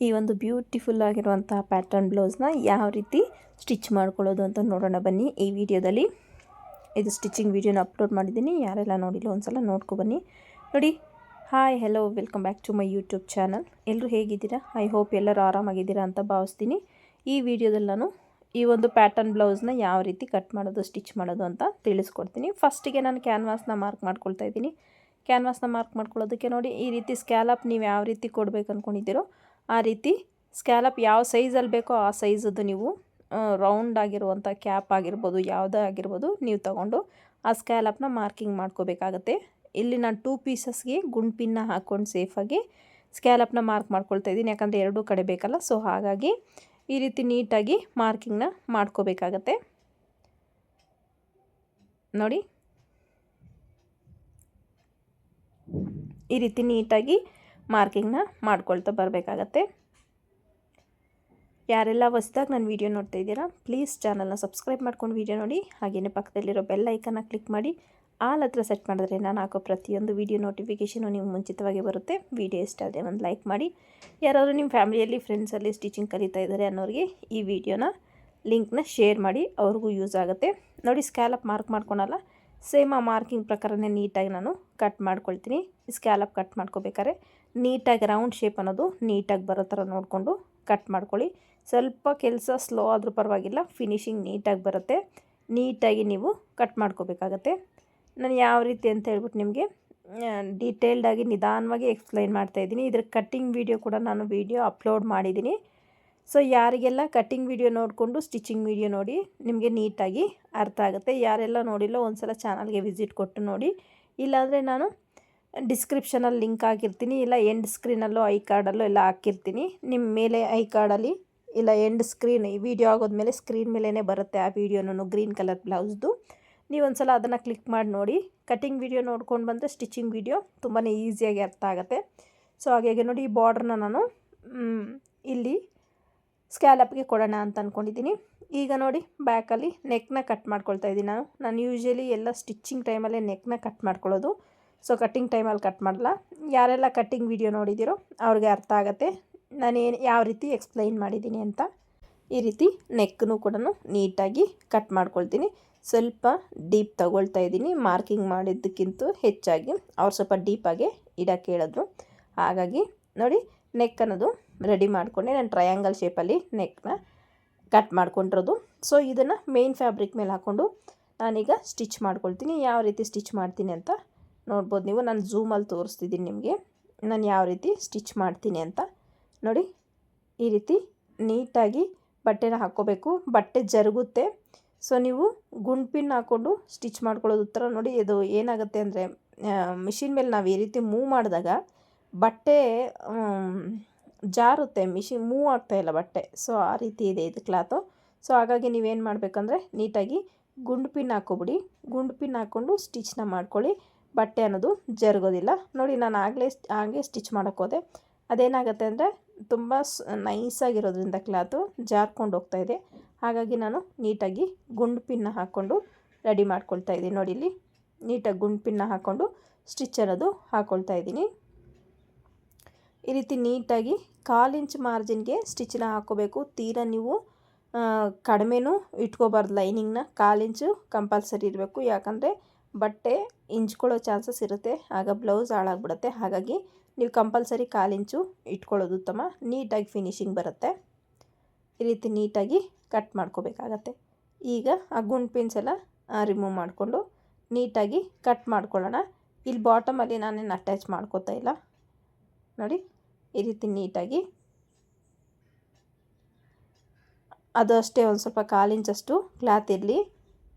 ಈ ಒಂದು ಬ್ಯೂಟಿಫುಲ್ ಆಗಿರುವಂತಹ ಪ್ಯಾಟರ್ನ್ ಬ್ಲೌಸ್ನ ಯಾವ ರೀತಿ ಸ್ಟಿಚ್ ಮಾಡ್ಕೊಳ್ಳೋದು ಅಂತ ನೋಡೋಣ ಬನ್ನಿ ಈ ವಿಡಿಯೋದಲ್ಲಿ. ಇದು ಸ್ಟಿಚಿಂಗ್ ವಿಡಿಯೋನ ಅಪ್ಲೋಡ್ ಮಾಡಿದ್ದೀನಿ, ಯಾರೆಲ್ಲ ನೋಡಿಲ್ಲ ಒಂದ್ಸಲ ನೋಡ್ಕೊಬನ್ನಿ. ನೋಡಿ, hi hello welcome back to my YouTube channel. ಎಲ್ಲರೂ ಹೇಗಿದ್ದೀರಾ? ಐ ಹೋಪ್ ಎಲ್ಲರೂ ಆರಾಮಾಗಿದ್ದೀರಾ ಅಂತ ಭಾವಿಸ್ತೀನಿ. ಈ ವಿಡಿಯೋದಲ್ಲಿ ನಾನು ಈ ಒಂದು ಪ್ಯಾಟರ್ನ್ ಬ್ಲೌಸ್ನ ಯಾವ ರೀತಿ ಕಟ್ ಮಾಡೋದು, ಸ್ಟಿಚ್ ಮಾಡೋದು ಅಂತ ತಿಳಿಸ್ಕೊಡ್ತೀನಿ. ಫಸ್ಟಿಗೆ ನಾನು ಕ್ಯಾನ್ವಾಸ್ನ ಮಾರ್ಕ್ ಮಾಡ್ಕೊಳ್ತಾ ಇದ್ದೀನಿ. ಕ್ಯಾನ್ವಾಸ್ನ ಮಾರ್ಕ್ ಮಾಡ್ಕೊಳ್ಳೋದಕ್ಕೆ ನೋಡಿ, ಈ ರೀತಿ ಸ್ಕ್ಯಾಲಪ್ ನೀವು ಯಾವ ರೀತಿ ಕೊಡಬೇಕು ಅಂದ್ಕೊಂಡಿದ್ದೀರೋ ಆ ರೀತಿ ಸ್ಕ್ಯಾಲಪ್ ಯಾವ ಸೈಜಲ್ಲಿ ಬೇಕೋ ಆ ಸೈಜದ್ದು ನೀವು ರೌಂಡ್ ಆಗಿರುವಂಥ ಕ್ಯಾಪ್ ಆಗಿರ್ಬೋದು, ಯಾವುದೇ ಆಗಿರ್ಬೋದು, ನೀವು ತಗೊಂಡು ಆ ಸ್ಕ್ಯಾಲಪ್ನ ಮಾರ್ಕಿಂಗ್ ಮಾಡ್ಕೋಬೇಕಾಗತ್ತೆ. ಇಲ್ಲಿ ನಾನು 2 ಪೀಸಸ್ಗೆ ಗುಂಡು ಪಿನ್ನ ಹಾಕ್ಕೊಂಡು ಸೇಫಾಗಿ ಸ್ಕ್ಯಾಲಪ್ನ ಮಾರ್ಕ್ ಮಾಡ್ಕೊಳ್ತಾ ಇದ್ದೀನಿ, ಯಾಕಂದರೆ ಎರಡೂ ಕಡೆ ಬೇಕಲ್ಲ. ಸೊ ಹಾಗಾಗಿ ಈ ರೀತಿ ನೀಟಾಗಿ ಮಾರ್ಕಿಂಗ್ನ ಮಾಡ್ಕೋಬೇಕಾಗತ್ತೆ. ನೋಡಿ, ಈ ರೀತಿ ನೀಟಾಗಿ ಮಾರ್ಕಿಂಗ್ನ ಮಾಡ್ಕೊಳ್ತಾ ಬರಬೇಕಾಗತ್ತೆ. ಯಾರೆಲ್ಲ ಹೊಸದಾಗಿ ನನ್ನ ವೀಡಿಯೋ ನೋಡ್ತಾ ಇದ್ದೀರಾ, ಪ್ಲೀಸ್ ಚಾನಲ್ನ ಸಬ್ಸ್ಕ್ರೈಬ್ ಮಾಡ್ಕೊಂಡು ವೀಡಿಯೋ ನೋಡಿ. ಹಾಗೆಯೇ ಪಕ್ಕದಲ್ಲಿರೋ ಬೆಲ್ ಐಕನ್ನ ಕ್ಲಿಕ್ ಮಾಡಿ ಆಲ್ ಹತ್ರ ಸೆಟ್ ಮಾಡಿದ್ರೆ ನಾನು ಹಾಕೋ ಪ್ರತಿಯೊಂದು ವೀಡಿಯೋ ನೋಟಿಫಿಕೇಷನು ನೀವು ಮುಂಚಿತವಾಗಿ ಬರುತ್ತೆ. ವೀಡಿಯೋ ಇಷ್ಟ ಆದರೆ ಒಂದು ಲೈಕ್ ಮಾಡಿ. ಯಾರಾದರೂ ನಿಮ್ಮ ಫ್ಯಾಮಿಲಿಯಲ್ಲಿ, ಫ್ರೆಂಡ್ಸಲ್ಲಿ ಸ್ಟಿಚಿಂಗ್ ಕಲಿತಾ ಇದ್ದಾರೆ ಅನ್ನೋರಿಗೆ ಈ ವಿಡಿಯೋನ ಲಿಂಕ್ನ ಶೇರ್ ಮಾಡಿ, ಅವ್ರಿಗೂ ಯೂಸ್ ಆಗುತ್ತೆ. ನೋಡಿ, ಸ್ಕ್ಯಾಲಪ್ ಮಾರ್ಕ್ ಮಾಡ್ಕೊಳಲ್ಲ, ಸೇಮ್ ಆ ಮಾರ್ಕಿಂಗ್ ಪ್ರಕಾರನೇ ನೀಟಾಗಿ ನಾನು ಕಟ್ ಮಾಡ್ಕೊಳ್ತೀನಿ. ಸ್ಕ್ಯಾಲಪ್ ಕಟ್ ಮಾಡ್ಕೋಬೇಕಾದ್ರೆ ನೀಟಾಗಿ ರೌಂಡ್ ಶೇಪ್ ಅನ್ನೋದು ನೀಟಾಗಿ ಬರೋ ಥರ ನೋಡಿಕೊಂಡು ಕಟ್ ಮಾಡ್ಕೊಳ್ಳಿ. ಸ್ವಲ್ಪ ಕೆಲಸ ಸ್ಲೋ ಆದರೂ ಪರವಾಗಿಲ್ಲ, ಫಿನಿಶಿಂಗ್ ನೀಟಾಗಿ ಬರುತ್ತೆ. ನೀಟಾಗಿ ನೀವು ಕಟ್ ಮಾಡ್ಕೋಬೇಕಾಗತ್ತೆ. ನಾನು ಯಾವ ರೀತಿ ಅಂತ ಹೇಳ್ಬಿಟ್ಟು ನಿಮಗೆ ಡೀಟೇಲ್ಡಾಗಿ ನಿಧಾನವಾಗಿ ಎಕ್ಸ್ಪ್ಲೈನ್ ಮಾಡ್ತಾಯಿದ್ದೀನಿ. ಇದ್ರ ಕಟ್ಟಿಂಗ್ ವಿಡಿಯೋ ಕೂಡ ನಾನು ಅಪ್ಲೋಡ್ ಮಾಡಿದ್ದೀನಿ. ಸೊ ಯಾರಿಗೆಲ್ಲ ಕಟ್ಟಿಂಗ್ ವಿಡಿಯೋ ನೋಡಿಕೊಂಡು ಸ್ಟಿಚಿಂಗ್ ವಿಡಿಯೋ ನೋಡಿ ನಿಮಗೆ ನೀಟಾಗಿ ಅರ್ಥ ಆಗುತ್ತೆ. ಯಾರೆಲ್ಲ ನೋಡಿಲ್ಲೋ ಒಂದ್ಸಲ ಚಾನಲ್ಗೆ ವಿಸಿಟ್ ಕೊಟ್ಟು ನೋಡಿ. ಇಲ್ಲಾಂದರೆ ನಾನು ಡಿಸ್ಕ್ರಿಪ್ಷನಲ್ಲಿ ಲಿಂಕ್ ಹಾಕಿರ್ತೀನಿ, ಇಲ್ಲ ಎಂಡ್ ಸ್ಕ್ರೀನಲ್ಲೋ ಐ ಕಾರ್ಡಲ್ಲೋ ಎಲ್ಲ ಹಾಕಿರ್ತೀನಿ. ನಿಮ್ಮ ಮೇಲೆ ಐ ಕಾರ್ಡಲ್ಲಿ ಇಲ್ಲ ಎಂಡ್ ಸ್ಕ್ರೀನ್, ಈ ವಿಡಿಯೋ ಆಗೋದ್ಮೇಲೆ ಸ್ಕ್ರೀನ್ ಮೇಲೇ ಬರುತ್ತೆ ಆ ವಿಡಿಯೋನು, ಗ್ರೀನ್ ಕಲರ್ ಬ್ಲೌಸ್ದು. ನೀವು ಒಂದು ಸಲ ಅದನ್ನು ಕ್ಲಿಕ್ ಮಾಡಿ ನೋಡಿ. ಕಟ್ಟಿಂಗ್ ವಿಡಿಯೋ ನೋಡ್ಕೊಂಡು ಬಂದರೆ ಸ್ಟಿಚಿಂಗ್ ವಿಡಿಯೋ ತುಂಬಾ ಈಸಿಯಾಗಿ ಅರ್ಥ ಆಗುತ್ತೆ. ಸೊ ಹಾಗಾಗಿ ನೋಡಿ, ಈ ಬಾರ್ಡ್ರನ್ನ ನಾನು ಇಲ್ಲಿ ಸ್ಕ್ಯಾಲಪ್ಗೆ ಕೊಡೋಣ ಅಂತ ಅಂದ್ಕೊಂಡಿದ್ದೀನಿ. ಈಗ ನೋಡಿ, ಬ್ಯಾಕಲ್ಲಿ ನೆಕ್ನ ಕಟ್ ಮಾಡ್ಕೊಳ್ತಾ ಇದ್ದೀನಿ. ನಾನು ಯೂಶ್ವಲಿ ಎಲ್ಲ ಸ್ಟಿಚಿಂಗ್ ಟೈಮಲ್ಲೇ ನೆಕ್ನ ಕಟ್ ಮಾಡ್ಕೊಳ್ಳೋದು. ಸೊ ಕಟ್ಟಿಂಗ್ ಟೈಮಲ್ಲಿ ಕಟ್ ಮಾಡಲ್ಲ. ಯಾರೆಲ್ಲ ಕಟ್ಟಿಂಗ್ ವಿಡಿಯೋ ನೋಡಿದ್ದೀರೋ ಅವ್ರಿಗೆ ಅರ್ಥ ಆಗುತ್ತೆ ನಾನೇನು ಯಾವ ರೀತಿ ಎಕ್ಸ್ಪ್ಲೈನ್ ಮಾಡಿದ್ದೀನಿ ಅಂತ. ಈ ರೀತಿ ನೆಕ್ಕನ್ನು ಕೂಡ ನೀಟಾಗಿ ಕಟ್ ಮಾಡ್ಕೊಳ್ತೀನಿ. ಸ್ವಲ್ಪ ಡೀಪ್ ತಗೊಳ್ತಾ ಇದ್ದೀನಿ, ಮಾರ್ಕಿಂಗ್ ಮಾಡಿದ್ದಕ್ಕಿಂತ ಹೆಚ್ಚಾಗಿ ಅವ್ರು ಸ್ವಲ್ಪ ಡೀಪಾಗೆ ಇಡೋಕ್ಕೆ ಹೇಳಿದ್ರು. ಹಾಗಾಗಿ ನೋಡಿ, ನೆಕ್ ಅನ್ನೋದು ರೆಡಿ ಮಾಡಿಕೊಂಡೆ. ನಾನು ಟ್ರಯಾಂಗಲ್ ಶೇಪಲ್ಲಿ ನೆಕ್ನ ಕಟ್ ಮಾಡ್ಕೊಂಡಿರೋದು. ಸೊ ಇದನ್ನು ಮೇನ್ ಫ್ಯಾಬ್ರಿಕ್ ಮೇಲೆ ಹಾಕ್ಕೊಂಡು ನಾನೀಗ ಸ್ಟಿಚ್ ಮಾಡ್ಕೊಳ್ತೀನಿ. ಯಾವ ರೀತಿ ಸ್ಟಿಚ್ ಮಾಡ್ತೀನಿ ಅಂತ ನೋಡ್ಬೋದು ನೀವು. ನಾನು ಝೂಮಲ್ಲಿ ತೋರಿಸ್ತಿದ್ದೀನಿ ನಿಮಗೆ ನಾನು ಯಾವ ರೀತಿ ಸ್ಟಿಚ್ ಮಾಡ್ತೀನಿ ಅಂತ. ನೋಡಿ, ಈ ರೀತಿ ನೀಟಾಗಿ ಬಟ್ಟೆನ ಹಾಕ್ಕೋಬೇಕು. ಬಟ್ಟೆ ಜರುಗುತ್ತೆ. ಸೊ ನೀವು ಗುಂಡು ಪಿನ್ ಹಾಕ್ಕೊಂಡು ಸ್ಟಿಚ್ ಮಾಡ್ಕೊಳ್ಳೋದು ಥರ ನೋಡಿ. ಇದು ಏನಾಗುತ್ತೆ ಅಂದರೆ, ಮಿಷಿನ್ ಮೇಲೆ ನಾವು ಈ ರೀತಿ ಮೂವ್ ಮಾಡಿದಾಗ ಬಟ್ಟೆ ಜಾರುತ್ತೆ, ಮಿಷಿನ್ ಮೂವ್ ಆಗ್ತಾಯಿಲ್ಲ ಬಟ್ಟೆ. ಸೊ ಆ ರೀತಿ ಇದೆ ಇದು ಕ್ಲಾತು. ಸೊ ಹಾಗಾಗಿ ನೀವೇನು ಮಾಡಬೇಕಂದ್ರೆ ನೀಟಾಗಿ ಗುಂಡು ಪಿನ್ ಹಾಕ್ಕೊಬಿಡಿ. ಗುಂಡು ಪಿನ್ ಹಾಕ್ಕೊಂಡು ಸ್ಟಿಚ್ನ ಮಾಡ್ಕೊಳ್ಳಿ. ಬಟ್ಟೆ ಅನ್ನೋದು ಜರುಗೋದಿಲ್ಲ. ನೋಡಿ, ನಾನು ಹಾಗೆ ಸ್ಟಿಚ್ ಮಾಡೋಕ್ಕೆ ಹೋದೆ. ಅದೇನಾಗುತ್ತೆ ಅಂದರೆ ತುಂಬ ನೈಸಾಗಿರೋದ್ರಿಂದ ಕ್ಲಾತು ಜಾರ್ಕೊಂಡು ಹೋಗ್ತಾಯಿದೆ. ಹಾಗಾಗಿ ನಾನು ನೀಟಾಗಿ ಗುಂಡು ಪಿನ್ನ ಹಾಕ್ಕೊಂಡು ರೆಡಿ ಮಾಡ್ಕೊಳ್ತಾ ಇದ್ದೀನಿ. ನೋಡಿ, ಇಲ್ಲಿ ನೀಟಾಗಿ ಗುಂಡು ಪಿನ್ನ ಹಾಕ್ಕೊಂಡು ಸ್ಟಿಚ್ ಅನ್ನೋದು ಹಾಕ್ಕೊಳ್ತಾ ಇದ್ದೀನಿ. ಈ ರೀತಿ ನೀಟಾಗಿ 1/4 ಇಂಚ್ ಮಾರ್ಜಿನ್ಗೆ ಸ್ಟಿಚ್ನ ಹಾಕ್ಕೋಬೇಕು. ತೀರಾ ನೀವು ಕಡಿಮೆನೂ ಇಟ್ಕೋಬಾರ್ದು. ಲೈನಿಂಗ್ನ 1/4 ಇಂಚು ಕಂಪಲ್ಸರಿ ಇರಬೇಕು. ಯಾಕಂದರೆ ಬಟ್ಟೆ ಹಿಂಚ್ಕೊಳ್ಳೋ ಚಾನ್ಸಸ್ ಇರುತ್ತೆ, ಆಗ ಬ್ಲೌಸ್ ಹಾಳಾಗ್ಬಿಡುತ್ತೆ. ಹಾಗಾಗಿ ನೀವು ಕಂಪಲ್ಸರಿ 1/4 ಇಂಚು ಇಟ್ಕೊಳ್ಳೋದು ಉತ್ತಮ. ನೀಟಾಗಿ ಫಿನಿಶಿಂಗ್ ಬರುತ್ತೆ. ಈ ರೀತಿ ನೀಟಾಗಿ ಕಟ್ ಮಾಡ್ಕೋಬೇಕಾಗತ್ತೆ. ಈಗ ಆ ಗುಂಡು ಪಿನ್ಸ್ ಎಲ್ಲ ರಿಮೂವ್ ಮಾಡಿಕೊಂಡು ನೀಟಾಗಿ ಕಟ್ ಮಾಡ್ಕೊಳ್ಳೋಣ. ಇಲ್ಲಿ ಬಾಟಮಲ್ಲಿ ನಾನೇನು ಅಟ್ಯಾಚ್ ಮಾಡ್ಕೋತಾ ಇಲ್ಲ. ನೋಡಿ, ಈ ರೀತಿ ನೀಟಾಗಿ ಅದು ಅಷ್ಟೇ, ಒಂದು ಸ್ವಲ್ಪ 1/4 ಇಂಚಷ್ಟು ಕ್ಲಾತ್ ಇರಲಿ.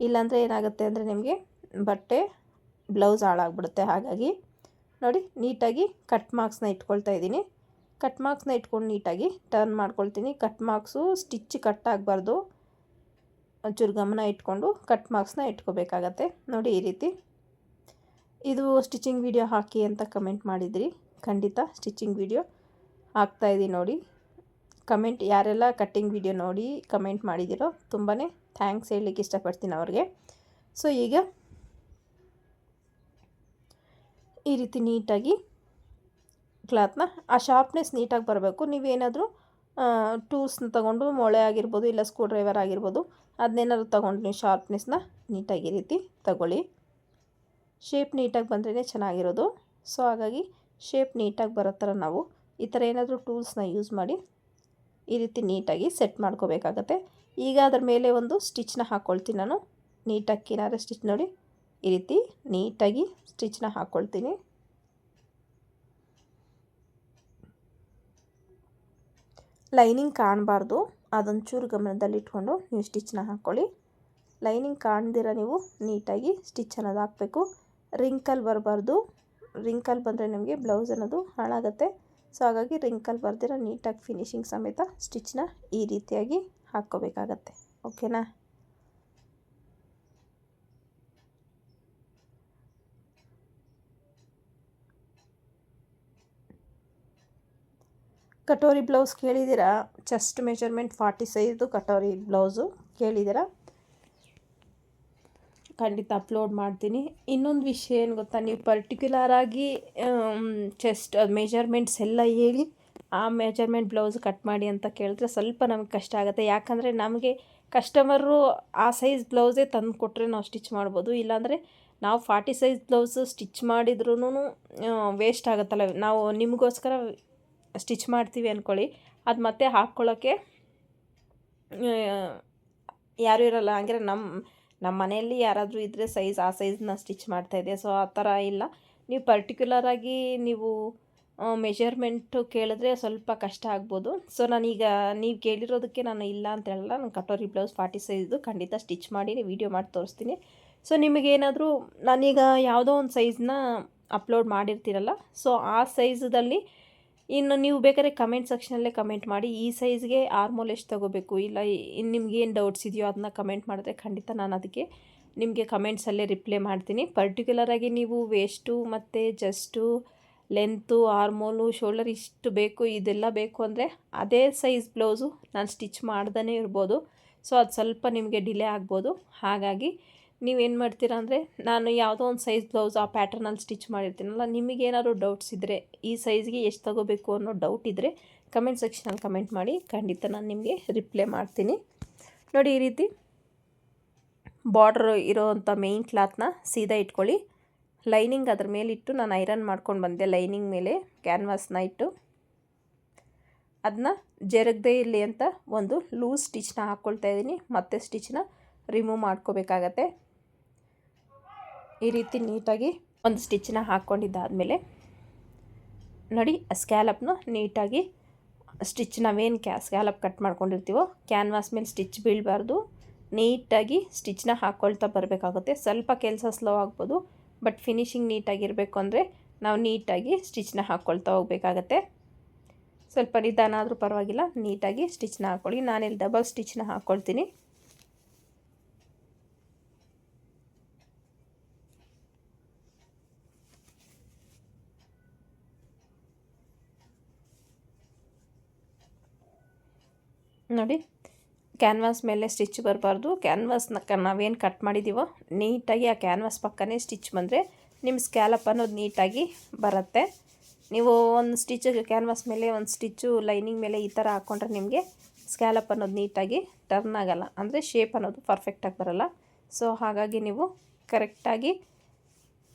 ಇಲ್ಲಾಂದರೆ ಏನಾಗುತ್ತೆ ಅಂದರೆ ನಿಮಗೆ ಬಟ್ಟೆ ಬ್ಲೌಸ್ ಹಾಳಾಗ್ಬಿಡುತ್ತೆ. ಹಾಗಾಗಿ ನೋಡಿ, ನೀಟಾಗಿ ಕಟ್ ಮಾರ್ಕ್ಸ್ನ ಇಟ್ಕೊಳ್ತಾ ಇದ್ದೀನಿ. ಕಟ್ ಮಾರ್ಕ್ಸ್ನ ಇಟ್ಕೊಂಡು ನೀಟಾಗಿ ಟರ್ನ್ ಮಾಡ್ಕೊಳ್ತೀನಿ. ಕಟ್ ಮಾರ್ಕ್ಸು ಸ್ಟಿಚ್ ಕಟ್ ಆಗಬಾರ್ದು, ಒಂಚೂರು ಗಮನ ಇಟ್ಕೊಂಡು ಕಟ್ ಮಾರ್ಕ್ಸ್ನ ಇಟ್ಕೋಬೇಕಾಗತ್ತೆ. ನೋಡಿ, ಈ ರೀತಿ. ಇದು ಸ್ಟಿಚಿಂಗ್ ವಿಡಿಯೋ ಹಾಕಿ ಅಂತ ಕಮೆಂಟ್ ಮಾಡಿದ್ರಿ. ಖಂಡಿತ ಸ್ಟಿಚಿಂಗ್ ವಿಡಿಯೋ ಹಾಕ್ತಾಯಿದ್ದೀನಿ ನೋಡಿ. ಕಮೆಂಟ್ ಯಾರೆಲ್ಲ ಕಟ್ಟಿಂಗ್ ವಿಡಿಯೋ ನೋಡಿ ಕಮೆಂಟ್ ಮಾಡಿದ್ದೀರೋ ತುಂಬಾ ಥ್ಯಾಂಕ್ಸ್ ಹೇಳಲಿಕ್ಕೆ ಇಷ್ಟಪಡ್ತೀನಿ ಅವ್ರಿಗೆ. ಸೊ ಈಗ ಈ ರೀತಿ ನೀಟಾಗಿ ಕ್ಲಾತ್ನ ಆ ಶಾರ್ಪ್ನೆಸ್ ನೀಟಾಗಿ ಬರಬೇಕು. ನೀವೇನಾದರೂ ಟೂಲ್ಸ್ನ ತೊಗೊಂಡು ಮೊಳೆ ಆಗಿರ್ಬೋದು ಇಲ್ಲ ಸ್ಕ್ರೂ ಡ್ರೈವರ್ ಆಗಿರ್ಬೋದು ಅದನ್ನೇನಾದ್ರು ತೊಗೊಂಡು ನೀವು ಶಾರ್ಪ್ನೆಸ್ನ ನೀಟಾಗಿ ಈ ರೀತಿ ತಗೊಳ್ಳಿ. ಶೇಪ್ ನೀಟಾಗಿ ಬಂದ್ರೇ ಚೆನ್ನಾಗಿರೋದು. ಸೊ ಹಾಗಾಗಿ ಶೇಪ್ ನೀಟಾಗಿ ಬರೋ ಥರ ನಾವು ಈ ಥರ ಏನಾದರೂ ಟೂಲ್ಸ್ನ ಯೂಸ್ ಮಾಡಿ ಈ ರೀತಿ ನೀಟಾಗಿ ಸೆಟ್ ಮಾಡ್ಕೋಬೇಕಾಗತ್ತೆ. ಈಗ ಅದರ ಮೇಲೆ ಒಂದು ಸ್ಟಿಚ್ನ ಹಾಕ್ಕೊಳ್ತೀನಿ ನಾನು. ನೀಟಾಗಿ ಕಿನಾರೆ ಸ್ಟಿಚ್ ನೋಡಿ ಈ ರೀತಿ ನೀಟಾಗಿ ಸ್ಟಿಚ್ನ ಹಾಕ್ಕೊಳ್ತೀನಿ. ಲೈನಿಂಗ್ ಕಾಣಬಾರ್ದು, ಅದೊಂಚೂರು ಗಮನದಲ್ಲಿಟ್ಕೊಂಡು ನೀವು ಸ್ಟಿಚ್ನ ಹಾಕ್ಕೊಳ್ಳಿ. ಲೈನಿಂಗ್ ಕಾಣ್ದಿರ ನೀವು ನೀಟಾಗಿ ಸ್ಟಿಚ್ ಅನ್ನೋದು ಹಾಕಬೇಕು. ರಿಂಕಲ್ ಬರಬಾರ್ದು. ರಿಂಕಲ್ ಬಂದರೆ ನಿಮಗೆ ಬ್ಲೌಸ್ ಅನ್ನೋದು ಹಾಳಾಗುತ್ತೆ. ಸೊ ಹಾಗಾಗಿ ರಿಂಕಲ್ ಬರ್ದಿರ ನೀಟಾಗಿ ಫಿನಿಶಿಂಗ್ ಸಮೇತ ಸ್ಟಿಚ್ನ ಈ ರೀತಿಯಾಗಿ ಹಾಕ್ಕೋಬೇಕಾಗತ್ತೆ. ಓಕೆನಾ? ಕಟೋರಿ ಬ್ಲೌಸ್ ಕೇಳಿದ್ದೀರಾ? ಚೆಸ್ಟ್ ಮೆಜರ್ಮೆಂಟ್ 40 ಸೈಜ್ದು ಕಟೋರಿ ಬ್ಲೌಸು ಕೇಳಿದ್ದೀರಾ? ಖಂಡಿತ ಅಪ್ಲೋಡ್ ಮಾಡ್ತೀನಿ. ಇನ್ನೊಂದು ವಿಷಯ ಏನು ಗೊತ್ತಾ, ನೀವು ಪರ್ಟಿಕ್ಯುಲರಾಗಿ ಚೆಸ್ಟ್ ಮೆಜರ್ಮೆಂಟ್ಸ್ ಎಲ್ಲ ಹೇಳಿ ಆ ಮೆಜರ್ಮೆಂಟ್ ಬ್ಲೌಸ್ ಕಟ್ ಮಾಡಿ ಅಂತ ಕೇಳಿದ್ರೆ ಸ್ವಲ್ಪ ನಮಗೆ ಕಷ್ಟ ಆಗುತ್ತೆ. ಯಾಕಂದರೆ ನಮಗೆ ಕಸ್ಟಮರು ಆ ಸೈಜ್ ಬ್ಲೌಸೇ ತಂದು ಕೊಟ್ಟರೆ ನಾವು ಸ್ಟಿಚ್ ಮಾಡ್ಬೋದು. ಇಲ್ಲಾಂದರೆ ನಾವು 40 ಸೈಜ್ ಬ್ಲೌಸು ಸ್ಟಿಚ್ ಮಾಡಿದ್ರೂ ವೇಸ್ಟ್ ಆಗುತ್ತಲ್ಲ. ನಾವು ನಿಮಗೋಸ್ಕರ ಸ್ಟಿಚ್ ಮಾಡ್ತೀವಿ ಅಂದ್ಕೊಳ್ಳಿ, ಅದು ಮತ್ತೆ ಹಾಕ್ಕೊಳ್ಳೋಕ್ಕೆ ಯಾರೂ ಇರೋಲ್ಲ. ಅಂದರೆ ನಮ್ಮ ಮನೆಯಲ್ಲಿ ಯಾರಾದರೂ ಇದ್ದರೆ ಆ ಸೈಜ್ನ ಸ್ಟಿಚ್ ಮಾಡ್ತಾಯಿದ್ದೆ. ಸೊ ಆ ಥರ ಇಲ್ಲ. ನೀವು ಪರ್ಟಿಕ್ಯುಲರಾಗಿ ನೀವು ಮೆಜರ್ಮೆಂಟು ಕೇಳಿದ್ರೆ ಸ್ವಲ್ಪ ಕಷ್ಟ ಆಗ್ಬೋದು. ಸೊ ನಾನೀಗ ನೀವು ಕೇಳಿರೋದಕ್ಕೆ ನಾನು ಇಲ್ಲ ಅಂತ ಹೇಳಲ್ಲ. ನಾನು ಕಟೋರಿ ಬ್ಲೌಸ್ 40 ಸೈಜ್ದು ಖಂಡಿತ ಸ್ಟಿಚ್ ಮಾಡಿ ವಿಡಿಯೋ ಮಾಡಿ ತೋರಿಸ್ತೀನಿ. ಸೊ ನಿಮಗೇನಾದರೂ ನಾನೀಗ ಯಾವುದೋ ಒಂದು ಸೈಜ್ನ ಅಪ್ಲೋಡ್ ಮಾಡಿರ್ತೀರಲ್ಲ, ಸೊ ಆ ಸೈಜ್ದಲ್ಲಿ ಇನ್ನು ನೀವು ಬೇಕಾದ್ರೆ ಕಮೆಂಟ್ ಸೆಕ್ಷನಲ್ಲೇ ಕಮೆಂಟ್ ಮಾಡಿ, ಈ ಸೈಜ್ಗೆ ಆರ್ಮೋಲ್ ಎಷ್ಟು ತೊಗೋಬೇಕು, ಇಲ್ಲ ನಿಮ್ಗೇನು ಡೌಟ್ಸ್ ಇದೆಯೋ ಅದನ್ನ ಕಮೆಂಟ್ ಮಾಡಿದ್ರೆ ಖಂಡಿತ ನಾನು ಅದಕ್ಕೆ ನಿಮಗೆ ಕಮೆಂಟ್ಸಲ್ಲೇ ರಿಪ್ಲೈ ಮಾಡ್ತೀನಿ. ಪರ್ಟಿಕ್ಯುಲರಾಗಿ ನೀವು ವೇಸ್ಟು ಮತ್ತು ಜಸ್ಟು ಲೆಂತು ಆರ್ಮೋಲು ಶೋಲ್ಡರ್ ಇಷ್ಟು ಬೇಕು ಇದೆಲ್ಲ ಬೇಕು ಅಂದರೆ ಅದೇ ಸೈಜ್ ಬ್ಲೌಸು ನಾನು ಸ್ಟಿಚ್ ಮಾಡ್ದೇ ಇರ್ಬೋದು. ಸೊ ಅದು ಸ್ವಲ್ಪ ನಿಮಗೆ ಡಿಲೇ ಆಗ್ಬೋದು. ಹಾಗಾಗಿ ನೀವೇನು ಮಾಡ್ತೀರಾ ಅಂದರೆ, ನಾನು ಯಾವುದೋ ಒಂದು ಸೈಜ್ ಬ್ಲೌಸ್ ಆ ಪ್ಯಾಟರ್ನಲ್ಲಿ ಸ್ಟಿಚ್ ಮಾಡಿರ್ತೀನಲ್ಲ, ನಿಮಗೇನಾದ್ರು ಡೌಟ್ಸ್ ಇದ್ದರೆ ಈ ಸೈಜ್ಗೆ ಎಷ್ಟು ತೊಗೋಬೇಕು ಅನ್ನೋ ಡೌಟ್ ಇದ್ದರೆ ಕಮೆಂಟ್ ಸೆಕ್ಷನಲ್ಲಿ ಕಮೆಂಟ್ ಮಾಡಿ, ಖಂಡಿತ ನಾನು ನಿಮಗೆ ರಿಪ್ಲೈ ಮಾಡ್ತೀನಿ. ನೋಡಿ ಈ ರೀತಿ ಬಾರ್ಡ್ರ್ ಇರೋವಂಥ ಮೇಯ್ನ್ ಕ್ಲಾತ್ನ ಸೀದಾ ಇಟ್ಕೊಳ್ಳಿ. ಲೈನಿಂಗ್ ಅದ್ರ ಮೇಲಿಟ್ಟು ನಾನು ಐರನ್ ಮಾಡ್ಕೊಂಡು ಬಂದೆ. ಲೈನಿಂಗ್ ಮೇಲೆ ಕ್ಯಾನ್ವಾಸ್ನ ಇಟ್ಟು ಅದನ್ನ ಜರಗದೇ ಇರಲಿ ಅಂತ ಒಂದು ಲೂಸ್ ಸ್ಟಿಚ್ನ ಹಾಕ್ಕೊಳ್ತಾ ಇದ್ದೀನಿ. ಮತ್ತೆ ಸ್ಟಿಚ್ನ ರಿಮೂವ್ ಮಾಡ್ಕೋಬೇಕಾಗತ್ತೆ. ಈ ರೀತಿ ನೀಟಾಗಿ ಒಂದು ಸ್ಟಿಚ್ನ ಹಾಕ್ಕೊಂಡಿದ್ದಾದಮೇಲೆ ನೋಡಿ ಸ್ಕ್ಯಾಲಪ್ನ ನೀಟಾಗಿ ಸ್ಟಿಚ್ ನಾವೇನು ಸ್ಕ್ಯಾಲಪ್ ಕಟ್ ಮಾಡ್ಕೊಂಡಿರ್ತೀವೋ ಕ್ಯಾನ್ವಾಸ್ ಮೇಲೆ ಸ್ಟಿಚ್ ಬೀಳಬಾರ್ದು. ನೀಟಾಗಿ ಸ್ಟಿಚ್ನ ಹಾಕ್ಕೊಳ್ತಾ ಬರಬೇಕಾಗುತ್ತೆ. ಸ್ವಲ್ಪ ಕೆಲಸ ಸ್ಲೋ ಆಗ್ಬೋದು, ಬಟ್ ಫಿನಿಶಿಂಗ್ ನೀಟಾಗಿರಬೇಕು ಅಂದರೆ ನಾವು ನೀಟಾಗಿ ಸ್ಟಿಚ್ನ ಹಾಕ್ಕೊಳ್ತಾ ಹೋಗಬೇಕಾಗತ್ತೆ. ಸ್ವಲ್ಪ ನಿಧಾನ ಆದರೂ ಪರವಾಗಿಲ್ಲ, ನೀಟಾಗಿ ಸ್ಟಿಚ್ನ ಹಾಕ್ಕೊಳ್ಳಿ. ನಾನಿಲ್ಲಿ ಡಬಲ್ ಸ್ಟಿಚ್ನ ಹಾಕ್ಕೊಳ್ತೀನಿ. ನೋಡಿ ಕ್ಯಾನ್ವಾಸ್ ಮೇಲೆ ಸ್ಟಿಚ್ ಬರಬಾರ್ದು. ಕ್ಯಾನ್ವಾಸ್ನ ನಾವೇನು ಕಟ್ ಮಾಡಿದ್ದೀವೋ ನೀಟಾಗಿ ಆ ಕ್ಯಾನ್ವಾಸ್ ಪಕ್ಕನೇ ಸ್ಟಿಚ್ ಬಂದರೆ ನಿಮ್ಮ ಸ್ಕ್ಯಾಲಪ್ ಅನ್ನೋದು ನೀಟಾಗಿ ಬರುತ್ತೆ. ನೀವು ಒಂದು ಸ್ಟಿಚ್ ಕ್ಯಾನ್ವಾಸ್ ಮೇಲೆ ಒಂದು ಸ್ಟಿಚ್ಚು ಲೈನಿಂಗ್ ಮೇಲೆ ಈ ಥರ ಹಾಕ್ಕೊಂಡ್ರೆ ನಿಮಗೆ ಸ್ಕ್ಯಾಲಪ್ ಅನ್ನೋದು ನೀಟಾಗಿ ಟರ್ನ್ ಆಗೋಲ್ಲ, ಅಂದರೆ ಶೇಪ್ ಅನ್ನೋದು ಪರ್ಫೆಕ್ಟಾಗಿ ಬರೋಲ್ಲ. ಸೊ ಹಾಗಾಗಿ ನೀವು ಕರೆಕ್ಟಾಗಿ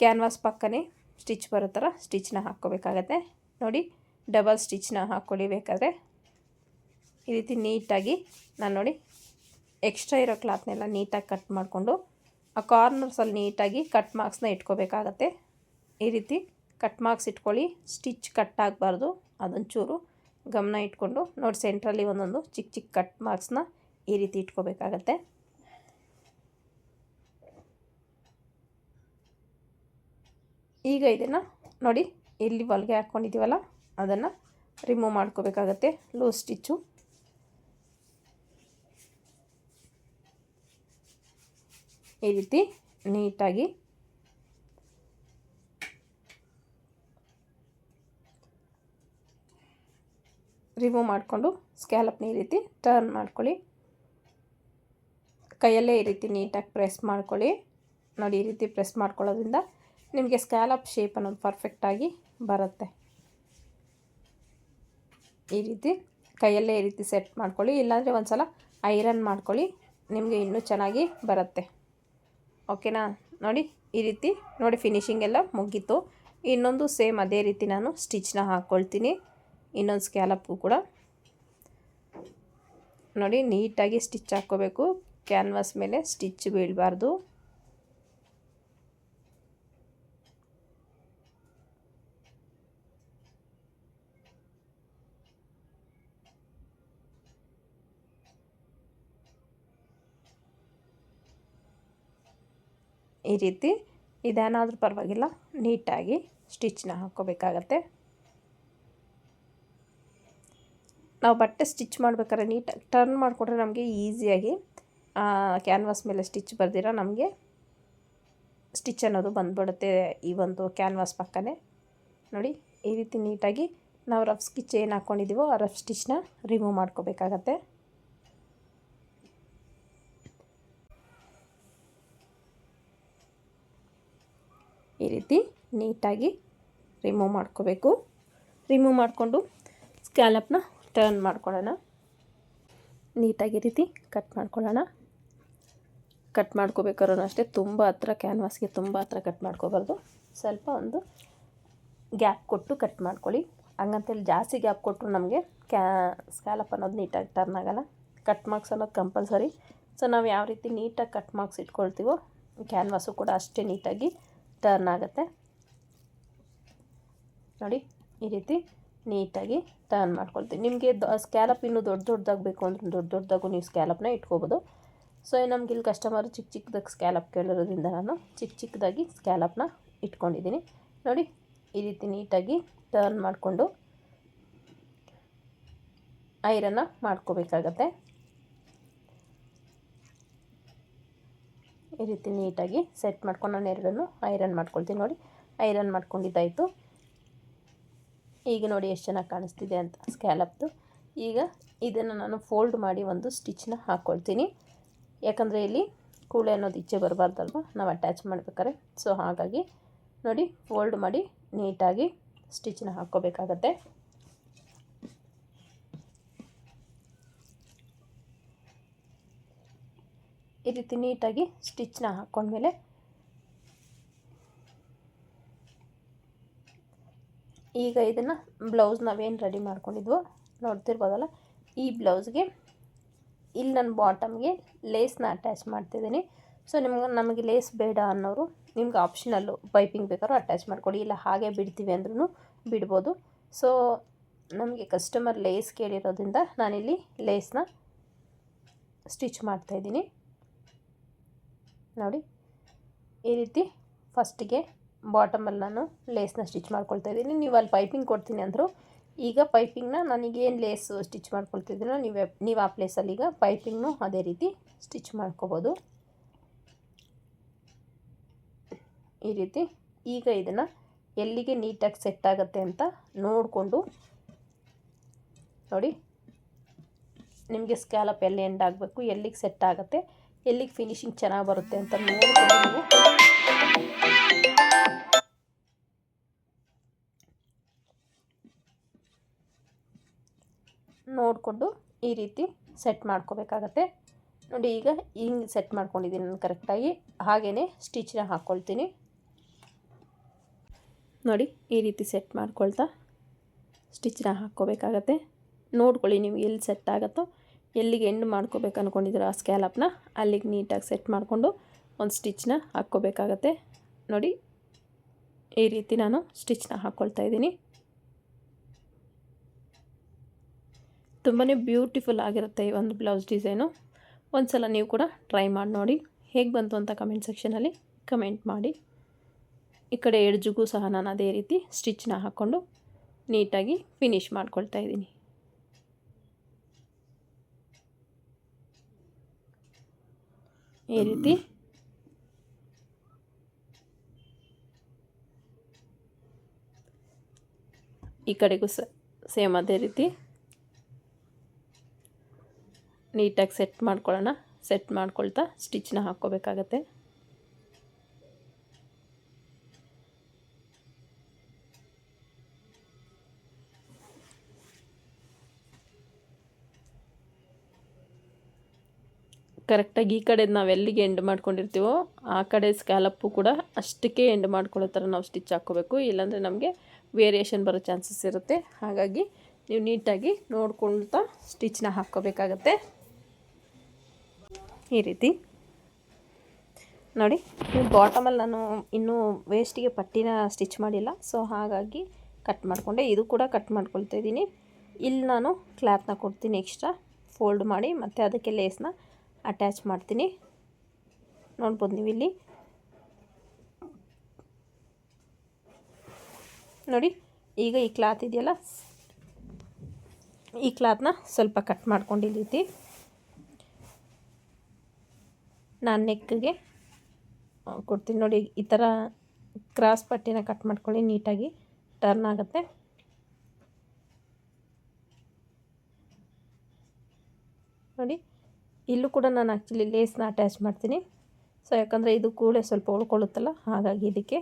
ಕ್ಯಾನ್ವಾಸ್ ಪಕ್ಕನೇ ಸ್ಟಿಚ್ ಬರೋ ಥರ ಸ್ಟಿಚ್ನ ಹಾಕ್ಕೋಬೇಕಾಗತ್ತೆ. ನೋಡಿ ಡಬಲ್ ಸ್ಟಿಚ್ನ ಹಾಕ್ಕೊಳ್ಳಿ. ಬೇಕಾದರೆ ಈ ರೀತಿ ನೀಟಾಗಿ ನಾನು ನೋಡಿ ಎಕ್ಸ್ಟ್ರಾ ಇರೋ ಕ್ಲಾತ್ನೆಲ್ಲ ನೀಟಾಗಿ ಕಟ್ ಮಾಡಿಕೊಂಡು ಆ ಕಾರ್ನರ್ಸಲ್ಲಿ ನೀಟಾಗಿ ಕಟ್ ಮಾರ್ಕ್ಸ್ನ ಇಟ್ಕೋಬೇಕಾಗತ್ತೆ. ಈ ರೀತಿ ಕಟ್ ಮಾರ್ಕ್ಸ್ ಇಟ್ಕೊಳ್ಳಿ. ಸ್ಟಿಚ್ ಕಟ್ ಆಗಬಾರ್ದು, ಅದೊಂಚೂರು ಗಮನ ಇಟ್ಕೊಂಡು ನೋಡಿ ಸೆಂಟ್ರಲ್ಲಿ ಒಂದೊಂದು ಚಿಕ್ಕ ಚಿಕ್ಕ ಕಟ್ ಮಾರ್ಕ್ಸ್ನ ಈ ರೀತಿ ಇಟ್ಕೋಬೇಕಾಗತ್ತೆ. ಈಗ ಇದನ್ನು ನೋಡಿ ಇಲ್ಲಿ ಹೊಲಿಗೆ ಹಾಕ್ಕೊಂಡಿದ್ದೀವಲ್ಲ ಅದನ್ನು ರಿಮೂವ್ ಮಾಡ್ಕೋಬೇಕಾಗತ್ತೆ. ಲೂಸ್ ಸ್ಟಿಚ್ಚು ಈ ರೀತಿ ನೀಟಾಗಿ ರಿಮೂವ್ ಮಾಡಿಕೊಂಡು ಸ್ಕ್ಯಾಲಪ್ನ ಈ ರೀತಿ ಟರ್ನ್ ಮಾಡ್ಕೊಳ್ಳಿ. ಕೈಯಲ್ಲೇ ಈ ರೀತಿ ನೀಟಾಗಿ ಪ್ರೆಸ್ ಮಾಡ್ಕೊಳ್ಳಿ. ನೋಡಿ ಈ ರೀತಿ ಪ್ರೆಸ್ ಮಾಡ್ಕೊಳ್ಳೋದ್ರಿಂದ ನಿಮಗೆ ಸ್ಕ್ಯಾಲಪ್ ಶೇಪ್ ಅನ್ನೋದು ಪರ್ಫೆಕ್ಟಾಗಿ ಬರುತ್ತೆ. ಈ ರೀತಿ ಕೈಯಲ್ಲೇ ಈ ರೀತಿ ಸೆಟ್ ಮಾಡ್ಕೊಳ್ಳಿ, ಇಲ್ಲಾಂದರೆ ಒಂದು ಸಲ ಐರನ್ ಮಾಡ್ಕೊಳ್ಳಿ, ನಿಮಗೆ ಇನ್ನೂ ಚೆನ್ನಾಗಿ ಬರುತ್ತೆ. ಓಕೆನಾ? ನೋಡಿ ಈ ರೀತಿ ನೋಡಿ ಫಿನಿಶಿಂಗ್ ಎಲ್ಲ ಮುಗೀತು. ಇನ್ನೊಂದು ಸೇಮ್ ಅದೇ ರೀತಿ ನಾನು ಸ್ಟಿಚ್ನ ಹಾಕ್ಕೊಳ್ತೀನಿ. ಇನ್ನೊಂದು ಸ್ಕ್ಯಾಲಪ್ಗೂ ಕೂಡ ನೋಡಿ ನೀಟಾಗಿ ಸ್ಟಿಚ್ ಹಾಕ್ಕೋಬೇಕು. ಕ್ಯಾನ್ವಾಸ್ ಮೇಲೆ ಸ್ಟಿಚ್ ಬೀಳಬಾರ್ದು. ಈ ರೀತಿ ಇದೇನಾದರೂ ಪರವಾಗಿಲ್ಲ, ನೀಟಾಗಿ ಸ್ಟಿಚ್ನ ಹಾಕ್ಕೋಬೇಕಾಗತ್ತೆ. ನಾವು ಬಟ್ಟೆ ಸ್ಟಿಚ್ ಮಾಡ್ಬೇಕಾದ್ರೆ ನೀಟಾಗಿ ಟರ್ನ್ ಮಾಡಿಕೊಂಡ್ರೆ ನಮಗೆ ಈಸಿಯಾಗಿ ಕ್ಯಾನ್ವಾಸ್ ಮೇಲೆ ಸ್ಟಿಚ್ ಬರ್ದಿರ ನಮಗೆ ಸ್ಟಿಚ್ ಅನ್ನೋದು ಬಂದ್ಬಿಡುತ್ತೆ ಈ ಒಂದು ಕ್ಯಾನ್ವಾಸ್ ಪಕ್ಕನೇ. ನೋಡಿ ಈ ರೀತಿ ನೀಟಾಗಿ ನಾವು ರಫ್ ಸ್ಟಿಚ್ ಏನು ಹಾಕ್ಕೊಂಡಿದ್ದೀವೋ ಆ ರಫ್ ಸ್ಟಿಚ್ನ ರಿಮೂವ್ ಮಾಡ್ಕೋಬೇಕಾಗತ್ತೆ. ಈ ರೀತಿ ನೀಟಾಗಿ ರಿಮೂವ್ ಮಾಡ್ಕೋಬೇಕು. ರಿಮೂವ್ ಮಾಡಿಕೊಂಡು ಸ್ಕ್ಯಾಲಪ್ನ ಟರ್ನ್ ಮಾಡ್ಕೊಳ್ಳೋಣ. ನೀಟಾಗಿ ರೀತಿ ಕಟ್ ಮಾಡ್ಕೊಳ್ಳೋಣ. ಕಟ್ ಮಾಡ್ಕೋಬೇಕಾದ್ರೂ ಅಷ್ಟೇ ತುಂಬ ಹತ್ರ ಕ್ಯಾನ್ವಾಸ್ಗೆ ತುಂಬ ಹತ್ರ ಕಟ್ ಮಾಡ್ಕೋಬಾರ್ದು. ಸ್ವಲ್ಪ ಒಂದು ಗ್ಯಾಪ್ ಕೊಟ್ಟು ಕಟ್ ಮಾಡ್ಕೊಳ್ಳಿ. ಹಂಗಂತೇಳಿ ಜಾಸ್ತಿ ಗ್ಯಾಪ್ ಕೊಟ್ಟರು ನಮಗೆ ಸ್ಕ್ಯಾಲಪ್ ಅನ್ನೋದು ನೀಟಾಗಿ ಟರ್ನ್ ಆಗೋಲ್ಲ. ಕಟ್ ಮಾರ್ಕ್ಸ್ ಅನ್ನೋದು ಕಂಪಲ್ಸರಿ. ಸೊ ನಾವು ಯಾವ ರೀತಿ ನೀಟಾಗಿ ಕಟ್ ಮಾರ್ಕ್ಸ್ ಇಟ್ಕೊಳ್ತೀವೋ ಕ್ಯಾನ್ವಾಸು ಕೂಡ ಅಷ್ಟೇ ನೀಟಾಗಿ ಟರ್ನ್ ಆಗುತ್ತೆ. ನೋಡಿ ಈ ರೀತಿ ನೀಟಾಗಿ ಟರ್ನ್ ಮಾಡ್ಕೊಳ್ತೀವಿ. ನಿಮಗೆ ಸ್ಕ್ಯಾಲಪ್ ಇನ್ನೂ ದೊಡ್ಡದಾಗಿ ಬೇಕು ಅಂದ್ರೆ ದೊಡ್ಡದಾಗೂ ನೀವು ಸ್ಕ್ಯಾಲಪ್ನ ಇಟ್ಕೋಬೋದು. ಸೊ ನಮ್ಗೆ ಇಲ್ಲಿ ಕಸ್ಟಮರ್ ಚಿಕ್ಕದಾಗಿ ಸ್ಕ್ಯಾಲಪ್ ಕೇಳಿರೋದ್ರಿಂದ ನಾನು ಚಿಕ್ಕದಾಗಿ ಸ್ಕ್ಯಾಲಪ್ನ ಇಟ್ಕೊಂಡಿದ್ದೀನಿ. ನೋಡಿ ಈ ರೀತಿ ನೀಟಾಗಿ ಟರ್ನ್ ಮಾಡಿಕೊಂಡು ಐರನ್ನ ಮಾಡ್ಕೋಬೇಕಾಗತ್ತೆ. ಈ ರೀತಿ ನೀಟಾಗಿ ಸೆಟ್ ಮಾಡ್ಕೊಂಡು ನಾನು ಎರಡನ್ನೂ ಐರನ್ ಮಾಡ್ಕೊಳ್ತೀನಿ. ನೋಡಿ ಐರನ್ ಮಾಡ್ಕೊಂಡಿದ್ದಾಯಿತು. ಈಗ ನೋಡಿ ಎಷ್ಟು ಚೆನ್ನಾಗಿ ಕಾಣಿಸ್ತಿದೆ ಅಂತ ಸ್ಕ್ಯಾಲಪ್ದು. ಈಗ ಇದನ್ನು ನಾನು ಫೋಲ್ಡ್ ಮಾಡಿ ಒಂದು ಸ್ಟಿಚ್ನ ಹಾಕ್ಕೊಳ್ತೀನಿ. ಯಾಕಂದರೆ ಇಲ್ಲಿ ಕೂಳೆ ಅನ್ನೋದು ಈಚೆ ಬರಬಾರ್ದಲ್ವ ನಾವು ಅಟ್ಯಾಚ್ ಮಾಡ್ಬೇಕಾದ್ರೆ. ಸೊ ಹಾಗಾಗಿ ನೋಡಿ ಫೋಲ್ಡ್ ಮಾಡಿ ನೀಟಾಗಿ ಸ್ಟಿಚ್ನ ಹಾಕ್ಕೋಬೇಕಾಗತ್ತೆ. ಈ ರೀತಿ ನೀಟಾಗಿ ಸ್ಟಿಚ್ನ ಹಾಕ್ಕೊಂಡ್ಮೇಲೆ ಈಗ ಇದನ್ನು ಬ್ಲೌಸ್ ನಾವೇನು ರೆಡಿ ಮಾಡ್ಕೊಂಡಿದ್ವೋ ನೋಡ್ತಿರ್ಬೋದಲ್ಲ, ಈ ಬ್ಲೌಸ್ಗೆ ಇಲ್ಲಿ ನಾನು ಬಾಟಮ್ಗೆ ಲೇಸ್ನ ಅಟ್ಯಾಚ್ ಮಾಡ್ತಿದ್ದೀನಿ. ಸೊ ನಮಗೆ ಲೇಸ್ ಬೇಡ ಅನ್ನೋರು ನಿಮ್ಗೆ ಆಪ್ಷನಲ್ಲು ಪೈಪಿಂಗ್ ಬೇಕಾದ್ರೂ ಅಟ್ಯಾಚ್ ಮಾಡ್ಕೊಡಿ, ಇಲ್ಲ ಹಾಗೆ ಬಿಡ್ತೀವಿ ಅಂದ್ರೂ ಬಿಡ್ಬೋದು. ಸೊ ನಮಗೆ ಕಸ್ಟಮರ್ ಲೇಸ್ ಕೇಳಿರೋದ್ರಿಂದ ನಾನಿಲ್ಲಿ ಲೇಸ್ನ ಸ್ಟಿಚ್ ಮಾಡ್ತಾಯಿದ್ದೀನಿ. ನೋಡಿ ಈ ರೀತಿ ಫಸ್ಟಿಗೆ ಬಾಟಮಲ್ಲಿ ನಾನು ಲೇಸ್ನ ಸ್ಟಿಚ್ ಮಾಡ್ಕೊಳ್ತಾ ಇದ್ದೀನಿ. ನೀವು ಅಲ್ಲಿ ಪೈಪಿಂಗ್ ಕೊಡ್ತೀನಿ ಅಂದರು. ಈಗ ಪೈಪಿಂಗ್ನ ನನಗೇನು ಲೇಸ್ ಸ್ಟಿಚ್ ಮಾಡ್ಕೊಳ್ತಿದ್ದೀನೋ ನೀವು ಆ ಪ್ಲೇಸಲ್ಲಿ ಈಗ ಪೈಪಿಂಗ್ನು ಅದೇ ರೀತಿ ಸ್ಟಿಚ್ ಮಾಡ್ಕೋಬೋದು. ಈ ರೀತಿ ಈಗ ಇದನ್ನು ಎಲ್ಲಿಗೆ ನೀಟಾಗಿ ಸೆಟ್ ಆಗುತ್ತೆ ಅಂತ ನೋಡಿಕೊಂಡು ನೋಡಿ, ನಿಮಗೆ ಸ್ಕ್ಯಾಲಪ್ ಎಲ್ಲಿ ಎಂಡ್ ಆಗಬೇಕು, ಎಲ್ಲಿಗೆ ಸೆಟ್ ಆಗುತ್ತೆ, ಎಲ್ಲಿಗೆ ಫಿನಿಶಿಂಗ್ ಚೆನ್ನಾಗಿ ಬರುತ್ತೆ ಅಂತ ನೋಡಿಕೊಂಡು ಈ ರೀತಿ ಸೆಟ್ ಮಾಡ್ಕೋಬೇಕಾಗತ್ತೆ. ನೋಡಿ ಈಗ ಹಿಂಗೆ ಸೆಟ್ ಮಾಡ್ಕೊಂಡಿದ್ದೀನಿ ನಾನು ಕರೆಕ್ಟಾಗಿ. ಹಾಗೆಯೇ ಸ್ಟಿಚ್ನ ಹಾಕ್ಕೊಳ್ತೀನಿ. ನೋಡಿ ಈ ರೀತಿ ಸೆಟ್ ಮಾಡ್ಕೊಳ್ತಾ ಸ್ಟಿಚ್ನ ಹಾಕ್ಕೋಬೇಕಾಗತ್ತೆ. ನೋಡ್ಕೊಳ್ಳಿ ನೀವು ಎಲ್ಲಿ ಸೆಟ್ ಆಗುತ್ತೋ, ಎಲ್ಲಿಗೆ ಎಂಡ್ ಮಾಡ್ಕೋಬೇಕು ಅಂದ್ಕೊಂಡಿದ್ದೀರೋ ಆ ಸ್ಕ್ಯಾಲಪ್ನ ಅಲ್ಲಿಗೆ ನೀಟಾಗಿ ಸೆಟ್ ಮಾಡಿಕೊಂಡು ಒಂದು ಸ್ಟಿಚ್ನ ಹಾಕ್ಕೋಬೇಕಾಗತ್ತೆ. ನೋಡಿ ಈ ರೀತಿ ನಾನು ಸ್ಟಿಚ್ನ ಹಾಕ್ಕೊಳ್ತಾ ಇದ್ದೀನಿ. ತುಂಬಾ ಬ್ಯೂಟಿಫುಲ್ ಆಗಿರುತ್ತೆ ಈ ಒಂದು ಬ್ಲೌಸ್ ಡಿಸೈನು. ಒಂದು ಸಲ ನೀವು ಕೂಡ ಟ್ರೈ ಮಾಡಿ ನೋಡಿ. ಹೇಗೆ ಬಂತು ಅಂತ ಕಮೆಂಟ್ ಸೆಕ್ಷನಲ್ಲಿ ಕಮೆಂಟ್ ಮಾಡಿ. ಈ ಕಡೆ ಎಡ್ಜಿಗೂ ಸಹ ನಾನು ಅದೇ ರೀತಿ ಸ್ಟಿಚ್ನ ಹಾಕ್ಕೊಂಡು ನೀಟಾಗಿ ಫಿನಿಶ್ ಮಾಡ್ಕೊಳ್ತಾ ಇದ್ದೀನಿ. ಈ ರೀತಿ ಈ ಕಡೆಗೂ ಸೇಮ್ ಅದೇ ರೀತಿ ನೀಟಾಗಿ ಸೆಟ್ ಮಾಡ್ಕೊಳ್ಳೋಣ. ಸೆಟ್ ಮಾಡ್ಕೊಳ್ತಾ ಸ್ಟಿಚ್ನ ಹಾಕ್ಕೋಬೇಕಾಗತ್ತೆ. ಕರೆಕ್ಟಾಗಿ ಈ ಕಡೆ ನಾವೆಲ್ಲಿಗೆ ಎಂಡ್ ಮಾಡ್ಕೊಂಡಿರ್ತೀವೋ ಆ ಕಡೆ ಸ್ಕ್ಯಾಲಪ್ಪು ಕೂಡ ಅಷ್ಟಕ್ಕೆ ಎಂಡ್ ಮಾಡ್ಕೊಳ್ಳೋ ಥರ ನಾವು ಸ್ಟಿಚ್ ಹಾಕ್ಕೋಬೇಕು. ಇಲ್ಲಾಂದರೆ ನಮಗೆ ವೇರಿಯೇಷನ್ ಬರೋ ಚಾನ್ಸಸ್ ಇರುತ್ತೆ. ಹಾಗಾಗಿ ನೀವು ನೀಟಾಗಿ ನೋಡ್ಕೊಳ್ತಾ ಸ್ಟಿಚ್ನ ಹಾಕ್ಕೋಬೇಕಾಗತ್ತೆ. ಈ ರೀತಿ ನೋಡಿ, ಬಾಟಮಲ್ಲಿ ನಾನು ಇನ್ನೂ ವೇಸ್ಟಿಗೆ ಪಟ್ಟಿನ ಸ್ಟಿಚ್ ಮಾಡಿಲ್ಲ, ಸೊ ಹಾಗಾಗಿ ಕಟ್ ಮಾಡಿಕೊಂಡೆ. ಇದು ಕೂಡ ಕಟ್ ಮಾಡ್ಕೊಳ್ತಾ ಇದ್ದೀನಿ. ಇಲ್ಲಿ ನಾನು ಕ್ಲಾತ್ನ ಕೊಡ್ತೀನಿ ಎಕ್ಸ್ಟ್ರಾ ಫೋಲ್ಡ್ ಮಾಡಿ, ಮತ್ತು ಅದಕ್ಕೆ ಲೇಸ್ನ ಅಟ್ಯಾಚ್ ಮಾಡ್ತೀನಿ. ನೋಡ್ಬೋದು ನೀವು ಇಲ್ಲಿ ನೋಡಿ. ಈಗ ಈ ಕ್ಲಾತ್ ಇದೆಯಲ್ಲ, ಈ ಕ್ಲಾತ್ನ ಸ್ವಲ್ಪ ಕಟ್ ಮಾಡ್ಕೊಂಡು ಈ ರೀತಿ ನಾನು ನೆಕ್ಗೆ ಕೊಡ್ತೀನಿ. ನೋಡಿ, ಈ ಥರ ಕ್ರಾಸ್ ಪಟ್ಟಿನ ಕಟ್ ಮಾಡ್ಕೊಳ್ಳಿ, ನೀಟಾಗಿ ಟರ್ನ್ ಆಗುತ್ತೆ. ನೋಡಿ, ಇಲ್ಲೂ ಕೂಡ ನಾನು ಆ್ಯಕ್ಚುಲಿ ಲೇಸ್ನ ಅಟ್ಯಾಚ್ ಮಾಡ್ತೀನಿ. ಸೊ ಯಾಕಂದರೆ ಇದು ಕೂಡ ಸ್ವಲ್ಪ ಉಳ್ಕೊಳ್ಳುತ್ತಲ್ಲ, ಹಾಗಾಗಿ ಇದಕ್ಕೆ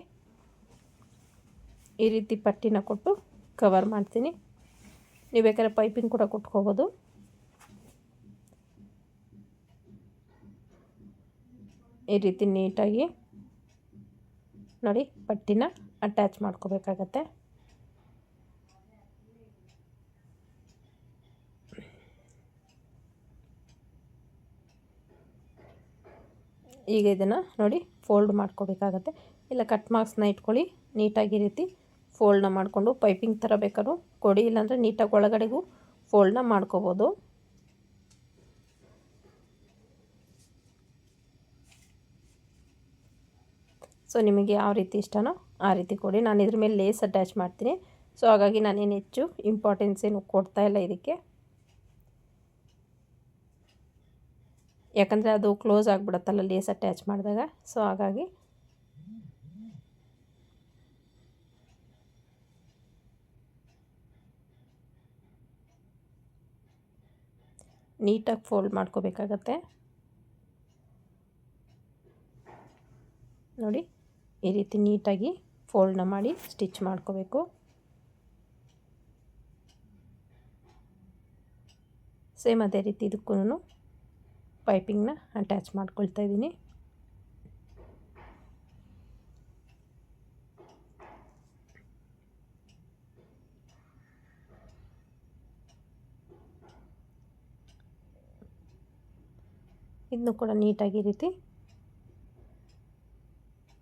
ಈ ರೀತಿ ಪಟ್ಟಿನ ಕೊಟ್ಟು ಕವರ್ ಮಾಡ್ತೀನಿ. ನೀವು ಬೇಕಾದ್ರೆ ಪೈಪಿಂಗ್ ಕೂಡ ಕೊಟ್ಕೋಬೋದು. ಈ ರೀತಿ ನೀಟಾಗಿ ನೋಡಿ ಪಟ್ಟಿನ ಅಟ್ಯಾಚ್ ಮಾಡ್ಕೋಬೇಕಾಗತ್ತೆ. ಈಗ ಇದನ್ನು ನೋಡಿ ಫೋಲ್ಡ್ ಮಾಡ್ಕೋಬೇಕಾಗತ್ತೆ. ಇಲ್ಲ ಕಟ್ ಮಾರ್ಕ್ಸ್ನ ಇಟ್ಕೊಳ್ಳಿ, ನೀಟಾಗಿ ಈ ರೀತಿ ಫೋಲ್ಡ್ನ ಮಾಡಿಕೊಂಡು ಪೈಪಿಂಗ್ ಥರ ಬೇಕಾದ್ರೂ ಕೊಡಿ, ಇಲ್ಲಾಂದರೆ ನೀಟಾಗಿ ಒಳಗಡೆಗೂ ಫೋಲ್ಡ್ನ ಮಾಡ್ಕೋಬೋದು. ಸೊ ನಿಮಗೆ ಯಾವ ರೀತಿ ಇಷ್ಟನೋ ಆ ರೀತಿ ಕೊಡಿ. ನಾನು ಇದ್ರ ಮೇಲೆ ಲೇಸ್ ಅಟ್ಯಾಚ್ ಮಾಡ್ತೀನಿ, ಸೊ ಹಾಗಾಗಿ ನಾನೇನು ಹೆಚ್ಚು ಇಂಪಾರ್ಟೆನ್ಸ್ ಏನು ಕೊಡ್ತಾಯಿಲ್ಲ ಇದಕ್ಕೆ, ಯಾಕಂದರೆ ಅದು ಕ್ಲೋಸ್ ಆಗಿಬಿಡುತ್ತಲ್ಲ ಲೇಸ್ ಅಟ್ಯಾಚ್ ಮಾಡಿದಾಗ. ಸೊ ಹಾಗಾಗಿ ನೀಟಾಗಿ ಫೋಲ್ಡ್ ಮಾಡ್ಕೋಬೇಕಾಗತ್ತೆ. ನೋಡಿ, ಈ ರೀತಿ ನೀಟಾಗಿ ಫೋಲ್ಡ್ನ ಮಾಡಿ ಸ್ಟಿಚ್ ಮಾಡ್ಕೋಬೇಕು. ಸೇಮ್ ಅದೇ ರೀತಿ ಇದಕ್ಕೂ ಪೈಪಿಂಗ್ನ ಅಟ್ಯಾಚ್ ಮಾಡ್ಕೊಳ್ತಾ ಇದ್ದೀನಿ. ಇದನ್ನು ಕೂಡ ನೀಟಾಗಿ ಈ ರೀತಿ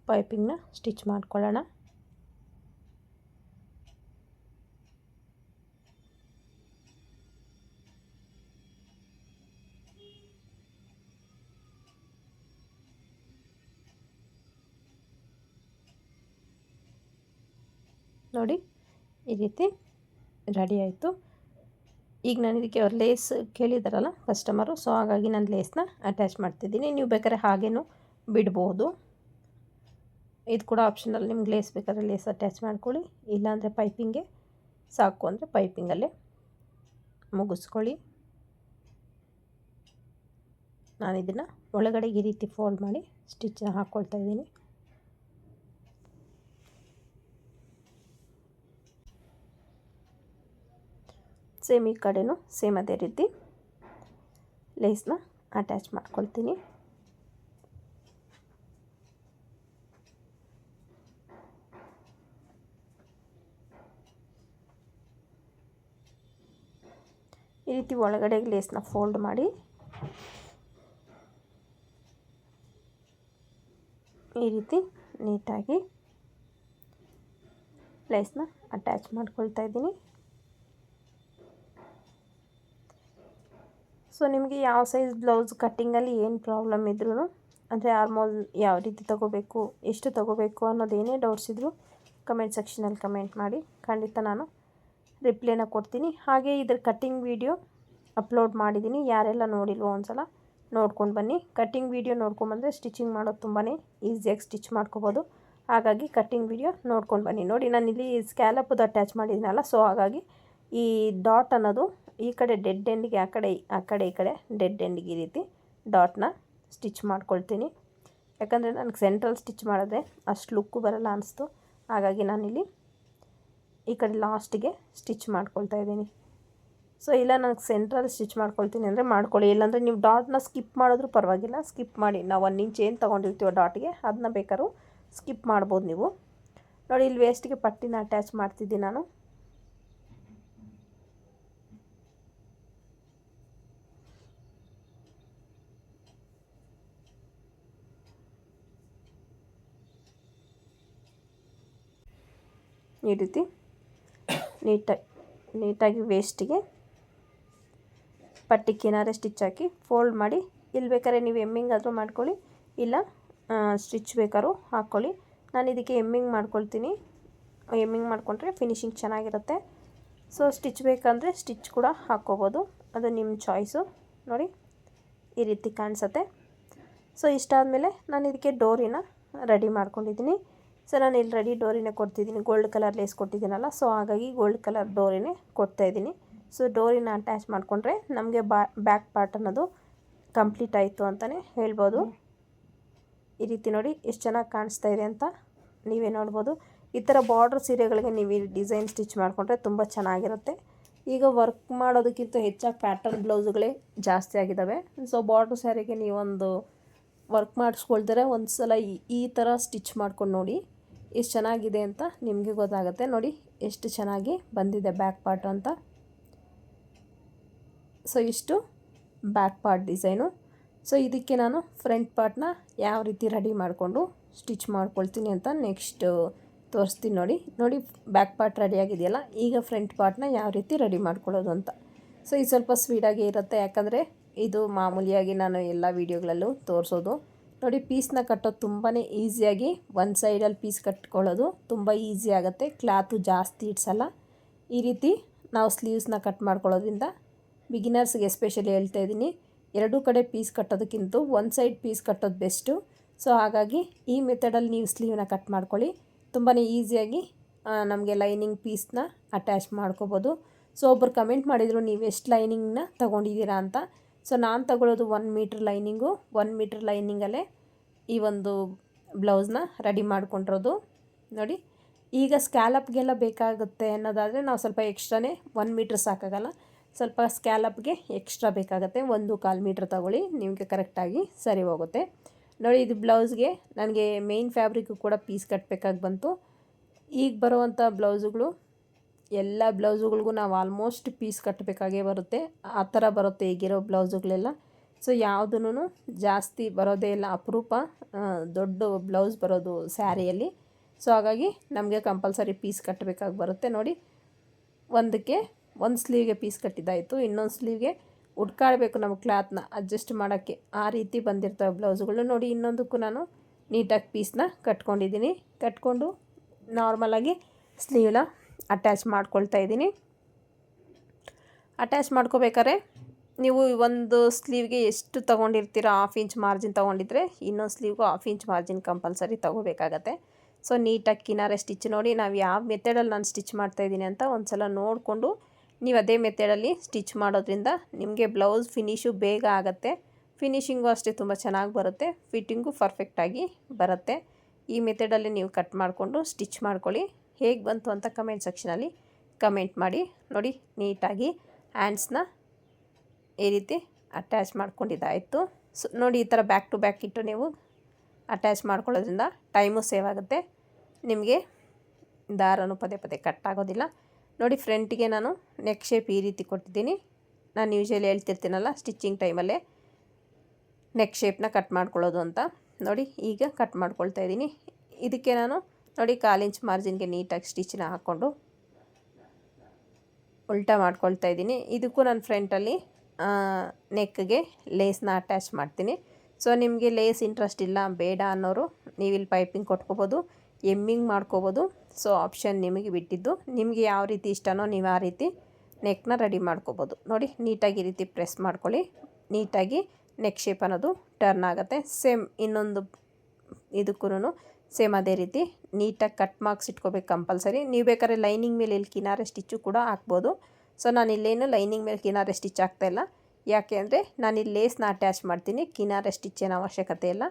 ಪೈಪಿಂಗ್ನ ಸ್ಟಿಚ್ ಮಾಡ್ಕೊಳ್ಳೋಣ. ನೋಡಿ, ಈ ರೀತಿ ರೆಡಿ ಆಯಿತು. ಈಗ ನಾನು ಇದಕ್ಕೆ ಅವ್ರು ಲೇಸ್ ಕೇಳಿದಾರಲ್ಲ ಕಸ್ಟಮರು, ಸೊ ಹಾಗಾಗಿ ನಾನು ಲೇಸ್ನ ಅಟ್ಯಾಚ್ ಮಾಡ್ತಿದ್ದೀನಿ. ನೀವು ಬೇಕಾದ್ರೆ ಹಾಗೇನೂ ಬಿಡ್ಬೋದು, ಇದು ಕೂಡ ಆಪ್ಷನಲ್. ನಿಮ್ಗೆ ಲೇಸ್ ಬೇಕಾದ್ರೆ ಲೇಸ್ ಅಟ್ಯಾಚ್ ಮಾಡ್ಕೊಳ್ಳಿ, ಇಲ್ಲಾಂದರೆ ಪೈಪಿಂಗ್ಗೆ ಸಾಕು ಅಂದರೆ ಪೈಪಿಂಗಲ್ಲೇ ಮುಗಿಸ್ಕೊಳ್ಳಿ. ನಾನು ಇದನ್ನು ಒಳಗಡೆ ಈ ರೀತಿ ಫೋಲ್ಡ್ ಮಾಡಿ ಸ್ಟಿಚ್ನ ಹಾಕ್ಕೊಳ್ತಾ ಇದ್ದೀನಿ. ಸೇಮ್ ಈ ಕಡೆನೂ ಸೇಮ್ ಅದೇ ರೀತಿ ಲೇಸ್ನ ಅಟ್ಯಾಚ್ ಮಾಡ್ಕೊಳ್ತೀನಿ. ಈ ರೀತಿ ಒಳಗಡೆ ಲೇಸ್ನ ಫೋಲ್ಡ್ ಮಾಡಿ ಈ ರೀತಿ ನೀಟಾಗಿ ಲೇಸ್ನ ಅಟ್ಯಾಚ್ ಮಾಡ್ಕೊಳ್ತಾ ಇದ್ದೀನಿ. ಸೊ ನಿಮಗೆ ಯಾವ ಸೈಜ್ ಬ್ಲೌಸ್ ಕಟ್ಟಿಂಗಲ್ಲಿ ಏನು ಪ್ರಾಬ್ಲಮ್ ಇದ್ರೂ, ಅಂದರೆ ಆರ್ಮೋಲ್ ಯಾವ ರೀತಿ ತೊಗೋಬೇಕು, ಎಷ್ಟು ತೊಗೋಬೇಕು ಅನ್ನೋದೇನೇ ಡೌಟ್ಸ್ ಇದ್ದರೂ ಕಮೆಂಟ್ ಸೆಕ್ಷನಲ್ಲಿ ಕಮೆಂಟ್ ಮಾಡಿ, ಖಂಡಿತ ನಾನು ರಿಪ್ಲೈನ ಕೊಡ್ತೀನಿ. ಹಾಗೆ ಇದ್ರ ಕಟ್ಟಿಂಗ್ ವಿಡಿಯೋ ಅಪ್ಲೋಡ್ ಮಾಡಿದ್ದೀನಿ, ಯಾರೆಲ್ಲ ನೋಡಿಲ್ವೋ ಒಂದ್ಸಲ ನೋಡ್ಕೊಂಡು ಬನ್ನಿ. ಕಟ್ಟಿಂಗ್ ವಿಡಿಯೋ ನೋಡ್ಕೊಂಬಂದರೆ ಸ್ಟಿಚಿಂಗ್ ಮಾಡೋದು ತುಂಬಾ ಈಸಿಯಾಗಿ ಸ್ಟಿಚ್ ಮಾಡ್ಕೋಬೋದು. ಹಾಗಾಗಿ ಕಟ್ಟಿಂಗ್ ವಿಡಿಯೋ ನೋಡ್ಕೊಂಡು ಬನ್ನಿ. ನೋಡಿ, ನಾನಿಲ್ಲಿ ಸ್ಕ್ಯಾಲಪ್ಪದು ಅಟ್ಯಾಚ್ ಮಾಡಿದ್ದೀನಲ್ಲ, ಸೊ ಹಾಗಾಗಿ ಈ ಡಾಟ್ ಅನ್ನೋದು ಈ ಕಡೆ ಡೆಡ್ ಎಂಡಿಗೆ, ಆ ಕಡೆ ಈ ಕಡೆ ಡೆಡ್ ಎಂಡಿಗೆ ಈ ರೀತಿ ಡಾಟ್ನ ಸ್ಟಿಚ್ ಮಾಡ್ಕೊಳ್ತೀನಿ. ಯಾಕಂದರೆ ನನಗೆ ಸೆಂಟ್ರಲ್ ಸ್ಟಿಚ್ ಮಾಡಿದ್ರೆ ಅಷ್ಟು ಲುಕ್ಕು ಬರಲ್ಲ ಅನಿಸ್ತು, ಹಾಗಾಗಿ ನಾನಿಲ್ಲಿ ಈ ಕಡೆ ಲಾಸ್ಟಿಗೆ ಸ್ಟಿಚ್ ಮಾಡ್ಕೊಳ್ತಾ ಇದ್ದೀನಿ. ಸೊ ಇಲ್ಲ ನನಗೆ ಸೆಂಟ್ರಲ್ಲಿ ಸ್ಟಿಚ್ ಮಾಡ್ಕೊಳ್ತೀನಿ ಅಂದರೆ ಮಾಡ್ಕೊಳ್ಳಿ, ಇಲ್ಲಾಂದರೆ ನೀವು ಡಾಟ್ನ ಸ್ಕಿಪ್ ಮಾಡಿದ್ರೂ ಪರವಾಗಿಲ್ಲ, ಸ್ಕಿಪ್ ಮಾಡಿ. ನಾವು 1 ಇಂಚ್ ಏನು ತೊಗೊಂಡಿರ್ತೀವೋ ಡಾಟ್ಗೆ ಅದನ್ನ ಬೇಕಾದ್ರೂ ಸ್ಕಿಪ್ ಮಾಡ್ಬೋದು ನೀವು. ನೋಡಿ ಇಲ್ಲಿ ವೇಸ್ಟ್ಗೆ ಪಟ್ಟಿನ ಅಟ್ಯಾಚ್ ಮಾಡ್ತಿದ್ದೀನಿ ನಾನು. ಈ ರೀತಿ ನೀಟಾಗಿ ವೇಸ್ಟಿಗೆ ಪಟ್ಟಿ ಕಿನಾರೆ ಸ್ಟಿಚ್ ಹಾಕಿ ಫೋಲ್ಡ್ ಮಾಡಿ. ಇಲ್ಲಿ ಬೇಕಾದ್ರೆ ನೀವು ಎಮ್ಮಿಂಗ್ ಆದರೂ ಮಾಡ್ಕೊಳ್ಳಿ, ಇಲ್ಲ ಸ್ಟಿಚ್ ಬೇಕಾದ್ರೂ ಹಾಕ್ಕೊಳ್ಳಿ. ನಾನು ಇದಕ್ಕೆ ಎಮ್ಮಿಂಗ್ ಮಾಡ್ಕೊಳ್ತೀನಿ. ಎಮ್ಮಿಂಗ್ ಮಾಡಿಕೊಂಡ್ರೆ ಫಿನಿಶಿಂಗ್ ಚೆನ್ನಾಗಿರುತ್ತೆ. ಸೊ ಸ್ಟಿಚ್ ಬೇಕಂದರೆ ಸ್ಟಿಚ್ ಕೂಡ ಹಾಕ್ಕೋಬೋದು, ಅದು ನಿಮ್ಮ ಚಾಯ್ಸು. ನೋಡಿ ಈ ರೀತಿ ಕಾಣಿಸುತ್ತೆ. ಸೊ ಇಷ್ಟಾದಮೇಲೆ ನಾನು ಇದಕ್ಕೆ ಡೋರಿನ ರೆಡಿ ಮಾಡ್ಕೊಂಡಿದ್ದೀನಿ. ಸೊ ನಾನು ಇಲ್ಲಿ ರೆಡಿ ಡೋರಿನೇ ಕೊಡ್ತಿದ್ದೀನಿ, ಗೋಲ್ಡ್ ಕಲರ್ ಲೇಸ್ ಕೊಟ್ಟಿದ್ದೀನಲ್ಲ, ಸೊ ಹಾಗಾಗಿ ಗೋಲ್ಡ್ ಕಲರ್ ಡೋರಿನೇ ಕೊಡ್ತಾಯಿದ್ದೀನಿ. ಸೊ ಡೋರಿನ ಅಟ್ಯಾಚ್ ಮಾಡಿಕೊಂಡ್ರೆ ನಮಗೆ ಬ್ಯಾಕ್ ಪಾರ್ಟ್ ಅನ್ನೋದು ಕಂಪ್ಲೀಟ್ ಆಯಿತು ಅಂತಲೇ ಹೇಳ್ಬೋದು. ಈ ರೀತಿ ನೋಡಿ ಎಷ್ಟು ಚೆನ್ನಾಗಿ ಕಾಣಿಸ್ತಾ ಇದೆ ಅಂತ ನೀವೇ ನೋಡ್ಬೋದು. ಈ ಥರ ಬಾರ್ಡ್ರ್ ಸೀರೆಗಳಿಗೆ ನೀವು ಈ ಡಿಸೈನ್ ಸ್ಟಿಚ್ ಮಾಡಿಕೊಂಡ್ರೆ ತುಂಬ ಚೆನ್ನಾಗಿರುತ್ತೆ. ಈಗ ವರ್ಕ್ ಮಾಡೋದಕ್ಕಿಂತ ಹೆಚ್ಚಾಗಿ ಪ್ಯಾಟರ್ನ್ ಬ್ಲೌಸ್ಗಳೇ ಜಾಸ್ತಿ ಆಗಿದ್ದಾವೆ. ಸೊ ಬಾರ್ಡ್ರ್ ಸ್ಯಾರಿಗೆ ನೀವೊಂದು ವರ್ಕ್ ಮಾಡಿಸ್ಕೊಳ್ತಾರೆ ಒಂದು ಸಲ ಈ ಥರ ಸ್ಟಿಚ್ ಮಾಡ್ಕೊಂಡು ನೋಡಿ, ಎಷ್ಟು ಚೆನ್ನಾಗಿದೆ ಅಂತ ನಿಮಗೆ ಗೊತ್ತಾಗುತ್ತೆ. ನೋಡಿ ಎಷ್ಟು ಚೆನ್ನಾಗಿ ಬಂದಿದೆ ಬ್ಯಾಕ್ ಪಾರ್ಟ್ ಅಂತ. ಸೊ ಇಷ್ಟು ಬ್ಯಾಕ್ ಪಾರ್ಟ್ ಡಿಸೈನು. ಸೊ ಇದಕ್ಕೆ ನಾನು ಫ್ರಂಟ್ ಪಾರ್ಟ್ನ ಯಾವ ರೀತಿ ರೆಡಿ ಮಾಡಿಕೊಂಡು ಸ್ಟಿಚ್ ಮಾಡ್ಕೊಳ್ತೀನಿ ಅಂತ ನೆಕ್ಸ್ಟ್ ತೋರಿಸ್ತೀನಿ. ನೋಡಿ ಬ್ಯಾಕ್ ಪಾರ್ಟ್ ರೆಡಿಯಾಗಿದೆಯಲ್ಲ, ಈಗ ಫ್ರಂಟ್ ಪಾರ್ಟ್ನ ಯಾವ ರೀತಿ ರೆಡಿ ಮಾಡ್ಕೊಳ್ಳೋದು ಅಂತ. ಸೊ ಇದು ಸ್ವಲ್ಪ ಸ್ವೀಟಾಗಿ ಇರುತ್ತೆ, ಯಾಕಂದರೆ ಇದು ಮಾಮೂಲಿಯಾಗಿ ನಾನು ಎಲ್ಲ ವೀಡಿಯೋಗಳಲ್ಲೂ ತೋರಿಸೋದು. ನೋಡಿ ಪೀಸ್ನ ಕಟ್ಟೋದು ತುಂಬಾ ಈಸಿಯಾಗಿ, ಒಂದು ಸೈಡಲ್ಲಿ ಪೀಸ್ ಕಟ್ಕೊಳ್ಳೋದು ತುಂಬ ಈಸಿ ಆಗುತ್ತೆ, ಕ್ಲಾತು ಜಾಸ್ತಿ ಇಡ್ಸಲ್ಲ. ಈ ರೀತಿ ನಾವು ಸ್ಲೀವ್ಸ್ನ ಕಟ್ ಮಾಡ್ಕೊಳ್ಳೋದ್ರಿಂದ ಬಿಗಿನರ್ಸ್ಗೆ ಎಸ್ಪೆಷಲಿ ಹೇಳ್ತಾ ಇದ್ದೀನಿ, ಎರಡೂ ಕಡೆ ಪೀಸ್ ಕಟ್ಟೋದಕ್ಕಿಂತ ಒಂದು ಸೈಡ್ ಪೀಸ್ ಕಟ್ಟೋದು ಬೆಸ್ಟು. ಸೊ ಹಾಗಾಗಿ ಈ ಮೆಥಡಲ್ಲಿ ನೀವು ಸ್ಲೀವ್ನ ಕಟ್ ಮಾಡ್ಕೊಳ್ಳಿ, ತುಂಬಾ ಈಸಿಯಾಗಿ ನಮಗೆ ಲೈನಿಂಗ್ ಪೀಸ್ನ ಅಟ್ಯಾಚ್ ಮಾಡ್ಕೋಬೋದು. ಸೊ ಒಬ್ಬರು ಕಮೆಂಟ್ ಮಾಡಿದರು ನೀವು ಎಷ್ಟು ಲೈನಿಂಗ್ನ ತೊಗೊಂಡಿದ್ದೀರಾ ಅಂತ. ಸೊ ನಾನು ತಗೊಳ್ಳೋದು 1 ಮೀಟ್ರ್ ಲೈನಿಂಗು, 1 ಮೀಟ್ರ್ ಲೈನಿಂಗಲ್ಲೇ ಈ ಒಂದು ಬ್ಲೌಸ್ನ ರೆಡಿ ಮಾಡ್ಕೊಂಡಿರೋದು. ನೋಡಿ ಈಗ ಸ್ಕ್ಯಾಲಪ್ಗೆಲ್ಲ ಬೇಕಾಗುತ್ತೆ ಅನ್ನೋದಾದರೆ ನಾವು ಸ್ವಲ್ಪ ಎಕ್ಸ್ಟ್ರಾನೇ, 1 ಮೀಟ್ರ್ ಸಾಕಾಗಲ್ಲ, ಸ್ವಲ್ಪ ಸ್ಕ್ಯಾಲಪ್ಗೆ ಎಕ್ಸ್ಟ್ರಾ ಬೇಕಾಗುತ್ತೆ, 1.25 ಮೀಟ್ರ್ ತಗೊಳ್ಳಿ, ನಿಮಗೆ ಕರೆಕ್ಟಾಗಿ ಸರಿ ಹೋಗುತ್ತೆ. ನೋಡಿ ಇದು ಬ್ಲೌಸ್ಗೆ ನನಗೆ ಮೇಯ್ನ್ ಫ್ಯಾಬ್ರಿಕ್ಕು ಕೂಡ ಪೀಸ್ ಕಟ್ಟಬೇಕಾಗಿ ಬಂತು. ಈಗ ಬರುವಂಥ ಬ್ಲೌಸುಗಳು ಎಲ್ಲ ಬ್ಲೌಸುಗಳಿಗೂ ನಾವು ಆಲ್ಮೋಸ್ಟ್ ಪೀಸ್ ಕಟ್ಟಬೇಕಾಗೇ ಬರುತ್ತೆ, ಆ ಥರ ಬರುತ್ತೆ ಈಗಿರೋ ಬ್ಲೌಸುಗಳೆಲ್ಲ. ಸೊ ಯಾವುದೂ ಜಾಸ್ತಿ ಬರೋದೇ ಇಲ್ಲ, ಅಪರೂಪ ದೊಡ್ಡ ಬ್ಲೌಸ್ ಬರೋದು ಸ್ಯಾರಿಯಲ್ಲಿ. ಸೊ ಹಾಗಾಗಿ ನಮಗೆ ಕಂಪಲ್ಸರಿ ಪೀಸ್ ಕಟ್ಟಬೇಕಾಗಿ ಬರುತ್ತೆ. ನೋಡಿ ಒಂದು ಸ್ಲೀವ್ಗೆ ಪೀಸ್ ಕಟ್ಟಿದ್ದಾಯಿತು, ಇನ್ನೊಂದು ಸ್ಲೀವ್ಗೆ ಉಟ್ಕಾಡಬೇಕು ನಾವು ಕ್ಲಾತ್ನ ಅಡ್ಜಸ್ಟ್ ಮಾಡೋಕ್ಕೆ, ಆ ರೀತಿ ಬಂದಿರ್ತವೆ ಬ್ಲೌಸುಗಳು. ನೋಡಿ ಇನ್ನೊಂದಕ್ಕೂ ನಾನು ನೀಟಾಗಿ ಪೀಸ್ನ ಕಟ್ಕೊಂಡಿದ್ದೀನಿ. ಕಟ್ಕೊಂಡು ನಾರ್ಮಲಾಗಿ ಸ್ಲೀವ್ನ ಅಟ್ಯಾಚ್ ಮಾಡ್ಕೊಳ್ತಾ ಇದ್ದೀನಿ. ಅಟ್ಯಾಚ್ ಮಾಡ್ಕೋಬೇಕಾದ್ರೆ ನೀವು ಒಂದು ಸ್ಲೀವ್ಗೆ ಎಷ್ಟು ತೊಗೊಂಡಿರ್ತೀರೋ 1/2 ಇಂಚ್ ಮಾರ್ಜಿನ್ ತೊಗೊಂಡಿದ್ರೆ ಇನ್ನೊಂದು ಸ್ಲೀವ್ಗೂ 1/2 ಇಂಚ್ ಮಾರ್ಜಿನ್ ಕಂಪಲ್ಸರಿ ತೊಗೋಬೇಕಾಗತ್ತೆ. ಸೊ ನೀಟಾಗಿ ಕಿನಾರೆ ಸ್ಟಿಚ್ ನೋಡಿ, ನಾವು ಯಾವ ಮೆಥಡಲ್ಲಿ ನಾನು ಸ್ಟಿಚ್ ಮಾಡ್ತಾಯಿದ್ದೀನಿ ಅಂತ ಒಂದು ಸಲ ನೋಡಿಕೊಂಡು ನೀವು ಅದೇ ಮೆಥಡಲ್ಲಿ ಸ್ಟಿಚ್ ಮಾಡೋದ್ರಿಂದ ನಿಮಗೆ ಬ್ಲೌಸ್ ಫಿನಿಶು ಬೇಗ ಆಗುತ್ತೆ, ಫಿನಿಶಿಂಗು ಅಷ್ಟೇ ತುಂಬ ಚೆನ್ನಾಗಿ ಬರುತ್ತೆ, ಫಿಟ್ಟಿಂಗು ಪರ್ಫೆಕ್ಟಾಗಿ ಬರುತ್ತೆ. ಈ ಮೆಥಡಲ್ಲಿ ನೀವು ಕಟ್ ಮಾಡಿಕೊಂಡು ಸ್ಟಿಚ್ ಮಾಡ್ಕೊಳ್ಳಿ. ಹೇಗೆ ಬಂತು ಅಂತ ಕಮೆಂಟ್ ಸೆಕ್ಷನಲ್ಲಿ ಕಮೆಂಟ್ ಮಾಡಿ. ನೋಡಿ ನೀಟಾಗಿ ಹ್ಯಾಂಡ್ಸ್ನ ಈ ರೀತಿ ಅಟ್ಯಾಚ್ ಮಾಡ್ಕೊಂಡಿದ್ದಾಯಿತು. ಸೊ ನೋಡಿ ಈ ಥರ ಬ್ಯಾಕ್ ಟು ಬ್ಯಾಕ್ ಇಟ್ಟು ನೀವು ಅಟ್ಯಾಚ್ ಮಾಡ್ಕೊಳ್ಳೋದ್ರಿಂದ ಟೈಮು ಸೇವ್ ಆಗುತ್ತೆ, ನಿಮಗೆ ದಾರನೂ ಪದೇ ಪದೇ ಕಟ್ ಆಗೋದಿಲ್ಲ. ನೋಡಿ ಫ್ರಂಟಿಗೆ ನಾನು ನೆಕ್ ಶೇಪ್ ಈ ರೀತಿ ಕೊಟ್ಟಿದ್ದೀನಿ. ನಾನು ಯೂಶಲಿ ಹೇಳ್ತಿರ್ತೀನಲ್ಲ ಸ್ಟಿಚಿಂಗ್ ಟೈಮಲ್ಲೇ ನೆಕ್ ಶೇಪ್ನ ಕಟ್ ಮಾಡ್ಕೊಳ್ಳೋದು ಅಂತ. ನೋಡಿ ಈಗ ಕಟ್ ಮಾಡ್ಕೊಳ್ತಾ ಇದ್ದೀನಿ. ಇದಕ್ಕೆ ನಾನು ನೋಡಿ 1/4 ಇಂಚ್ ಮಾರ್ಜಿನ್ಗೆ ನೀಟಾಗಿ ಸ್ಟಿಚ್ನ ಹಾಕ್ಕೊಂಡು ಉಲ್ಟಾ ಮಾಡ್ಕೊಳ್ತಾ ಇದ್ದೀನಿ. ಇದಕ್ಕೂ ನಾನು ಫ್ರಂಟಲ್ಲಿ ನೆಕ್ಗೆ ಲೇಸ್ನ ಅಟ್ಯಾಚ್ ಮಾಡ್ತೀನಿ. ಸೊ ನಿಮಗೆ ಲೇಸ್ ಇಂಟ್ರೆಸ್ಟ್ ಇಲ್ಲ ಬೇಡ ಅನ್ನೋರು ನೀವಿಲ್ಲಿ ಪೈಪಿಂಗ್ ಕೊಟ್ಕೋಬೋದು, ಎಮ್ಮಿಂಗ್ ಮಾಡ್ಕೋಬೋದು. ಸೊ ಆಪ್ಷನ್ ನಿಮಗೆ ಬಿಟ್ಟಿದ್ದು, ನಿಮಗೆ ಯಾವ ರೀತಿ ಇಷ್ಟನೋ ನೀವು ಆ ರೀತಿ ನೆಕ್ನ ರೆಡಿ ಮಾಡ್ಕೋಬೋದು. ನೋಡಿ ನೀಟಾಗಿ ಈ ರೀತಿ ಪ್ರೆಸ್ ಮಾಡ್ಕೊಳ್ಳಿ, ನೀಟಾಗಿ ನೆಕ್ ಶೇಪ್ ಅನ್ನೋದು ಟರ್ನ್ ಆಗುತ್ತೆ. ಸೇಮ್ ಇನ್ನೊಂದು ಇದಕ್ಕೂ ಸೇಮ್ ಅದೇ ರೀತಿ ನೀಟಾಗಿ ಕಟ್ ಮಾರ್ಕ್ಸ್ ಇಟ್ಕೋಬೇಕು ಕಂಪಲ್ಸರಿ. ನೀವು ಬೇಕಾದ್ರೆ ಲೈನಿಂಗ್ ಮೇಲೆ ಇಲ್ಲಿ ಕಿನಾರೆ ಸ್ಟಿಚ್ಚು ಕೂಡ ಹಾಕ್ಬೋದು. ಸೊ ನಾನು ಇಲ್ಲೇನು ಲೈನಿಂಗ್ ಮೇಲೆ ಕಿನಾರೆ ಸ್ಟಿಚ್ ಹಾಕ್ತಾಯಿಲ್ಲ, ಯಾಕೆ ಅಂದರೆ ನಾನು ಇಲ್ಲಿ ಲೇಸ್ನ ಅಟ್ಯಾಚ್ ಮಾಡ್ತೀನಿ, ಕಿನಾರೆ ಸ್ಟಿಚ್ಚೇನು ಅವಶ್ಯಕತೆ ಇಲ್ಲ.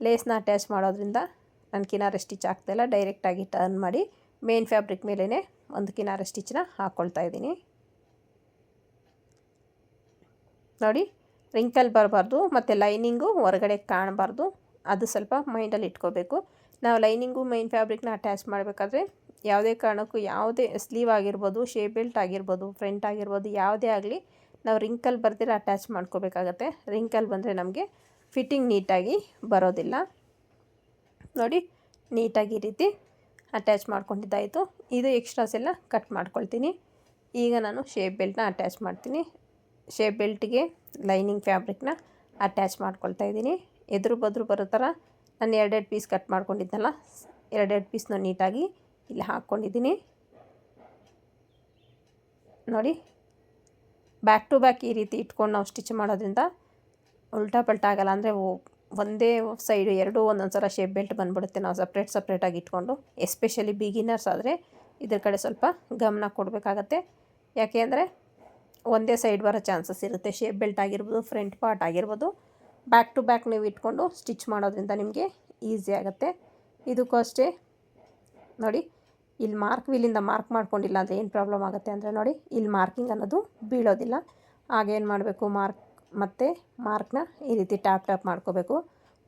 ಲೇಸ್ನ ಅಟ್ಯಾಚ್ ಮಾಡೋದ್ರಿಂದ ನಾನು ಕಿನಾರೆ ಸ್ಟಿಚ್ ಹಾಕ್ತಾಯಿಲ್ಲ, ಡೈರೆಕ್ಟಾಗಿ ಟರ್ನ್ ಮಾಡಿ ಮೇನ್ ಫ್ಯಾಬ್ರಿಕ್ ಮೇಲೇ ಒಂದು ಕಿನಾರೆ ಸ್ಟಿಚ್ನ ಹಾಕ್ಕೊಳ್ತಾ ಇದ್ದೀನಿ. ನೋಡಿ ರಿಂಕಲ್ ಬರಬಾರ್ದು ಮತ್ತು ಲೈನಿಂಗು ಹೊರಗಡೆ ಕಾಣಬಾರ್ದು, ಅದು ಸ್ವಲ್ಪ ಮೈಂಡಲ್ಲಿ ಇಟ್ಕೋಬೇಕು. ನಾವು ಲೈನಿಂಗು ಮೈನ್ ಫ್ಯಾಬ್ರಿಕ್ನ ಅಟ್ಯಾಚ್ ಮಾಡಬೇಕಾದ್ರೆ ಯಾವುದೇ ಕಾರಣಕ್ಕೂ ಯಾವುದೇ ಸ್ಲೀವ್ ಆಗಿರ್ಬೋದು, ಶೇಪ್ ಬೆಲ್ಟ್ ಆಗಿರ್ಬೋದು, ಫ್ರಂಟ್ ಆಗಿರ್ಬೋದು, ಯಾವುದೇ ಆಗಲಿ ನಾವು ರಿಂಕಲ್ ಬರ್ದಿರ ಅಟ್ಯಾಚ್ ಮಾಡ್ಕೋಬೇಕಾಗತ್ತೆ. ರಿಂಕಲ್ ಬಂದರೆ ನಮಗೆ ಫಿಟ್ಟಿಂಗ್ ನೀಟಾಗಿ ಬರೋದಿಲ್ಲ. ನೋಡಿ ನೀಟಾಗಿ ಈ ರೀತಿ ಅಟ್ಯಾಚ್ ಮಾಡ್ಕೊಂಡಿದ್ದಾಯಿತು. ಇದು ಎಕ್ಸ್ಟ್ರಾಸ್ ಎಲ್ಲ ಕಟ್ ಮಾಡ್ಕೊಳ್ತೀನಿ. ಈಗ ನಾನು ಶೇಪ್ ಬೆಲ್ಟ್ನ ಅಟ್ಯಾಚ್ ಮಾಡ್ತೀನಿ. ಶೇಪ್ ಬೆಲ್ಟ್ಗೆ ಲೈನಿಂಗ್ ಫ್ಯಾಬ್ರಿಕ್ನ ಅಟ್ಯಾಚ್ ಮಾಡ್ಕೊಳ್ತಾ ಇದ್ದೀನಿ. ಎದುರು ಬದ್ರು ಬರೋ ಥರ ನಾನು ಎರಡೆರಡು ಪೀಸ್ ಕಟ್ ಮಾಡ್ಕೊಂಡಿದ್ದೆನಲ್ಲ, ಎರಡೆರಡು ಪೀಸ್ನ ನೀಟಾಗಿ ಇಲ್ಲಿ ಹಾಕ್ಕೊಂಡಿದ್ದೀನಿ. ನೋಡಿ ಬ್ಯಾಕ್ ಟು ಬ್ಯಾಕ್ ಈ ರೀತಿ ಇಟ್ಕೊಂಡು ನಾವು ಸ್ಟಿಚ್ ಮಾಡೋದ್ರಿಂದ ಉಲ್ಟಾ ಪಲ್ಟಾ ಆಗಲ್ಲ. ಅಂದರೆ ಒಂದೇ ಸೈಡು ಎರಡೂ ಒಂದೊಂದು ಸಲ ಶೇಪ್ ಬೆಲ್ಟ್ ಬಂದುಬಿಡುತ್ತೆ. ನಾವು ಸಪ್ರೇಟಾಗಿ ಇಟ್ಕೊಂಡು, ಎಸ್ಪೆಷಲಿ ಬಿಗಿನರ್ಸ್ ಆದರೆ ಇದ್ರ ಕಡೆ ಸ್ವಲ್ಪ ಗಮನ ಕೊಡಬೇಕಾಗತ್ತೆ. ಯಾಕೆ ಅಂದರೆ ಒಂದೇ ಸೈಡ್ ಬರೋ ಚಾನ್ಸಸ್ ಇರುತ್ತೆ. ಶೇಪ್ ಬೆಲ್ಟ್ ಆಗಿರ್ಬೋದು, ಫ್ರಂಟ್ ಪಾರ್ಟ್ ಆಗಿರ್ಬೋದು, ಬ್ಯಾಕ್ ಟು ಬ್ಯಾಕ್ ನೀವು ಇಟ್ಕೊಂಡು ಸ್ಟಿಚ್ ಮಾಡೋದ್ರಿಂದ ನಿಮಗೆ ಈಸಿ ಆಗುತ್ತೆ. ಇದಕ್ಕೂ ಅಷ್ಟೇ ನೋಡಿ, ಇಲ್ಲಿ ವೀಲಿಂದ ಮಾರ್ಕ್ ಮಾಡ್ಕೊಂಡಿಲ್ಲ ಅಂದರೆ ಏನು ಪ್ರಾಬ್ಲಮ್ ಆಗುತ್ತೆ ಅಂದರೆ ನೋಡಿ, ಇಲ್ಲಿ ಮಾರ್ಕಿಂಗ್ ಅನ್ನೋದು ಬೀಳೋದಿಲ್ಲ. ಆಗೇನು ಮಾಡಬೇಕು, ಮಾರ್ಕ್ನ ಈ ರೀತಿ ಟ್ಯಾಪ್ ಮಾಡ್ಕೋಬೇಕು.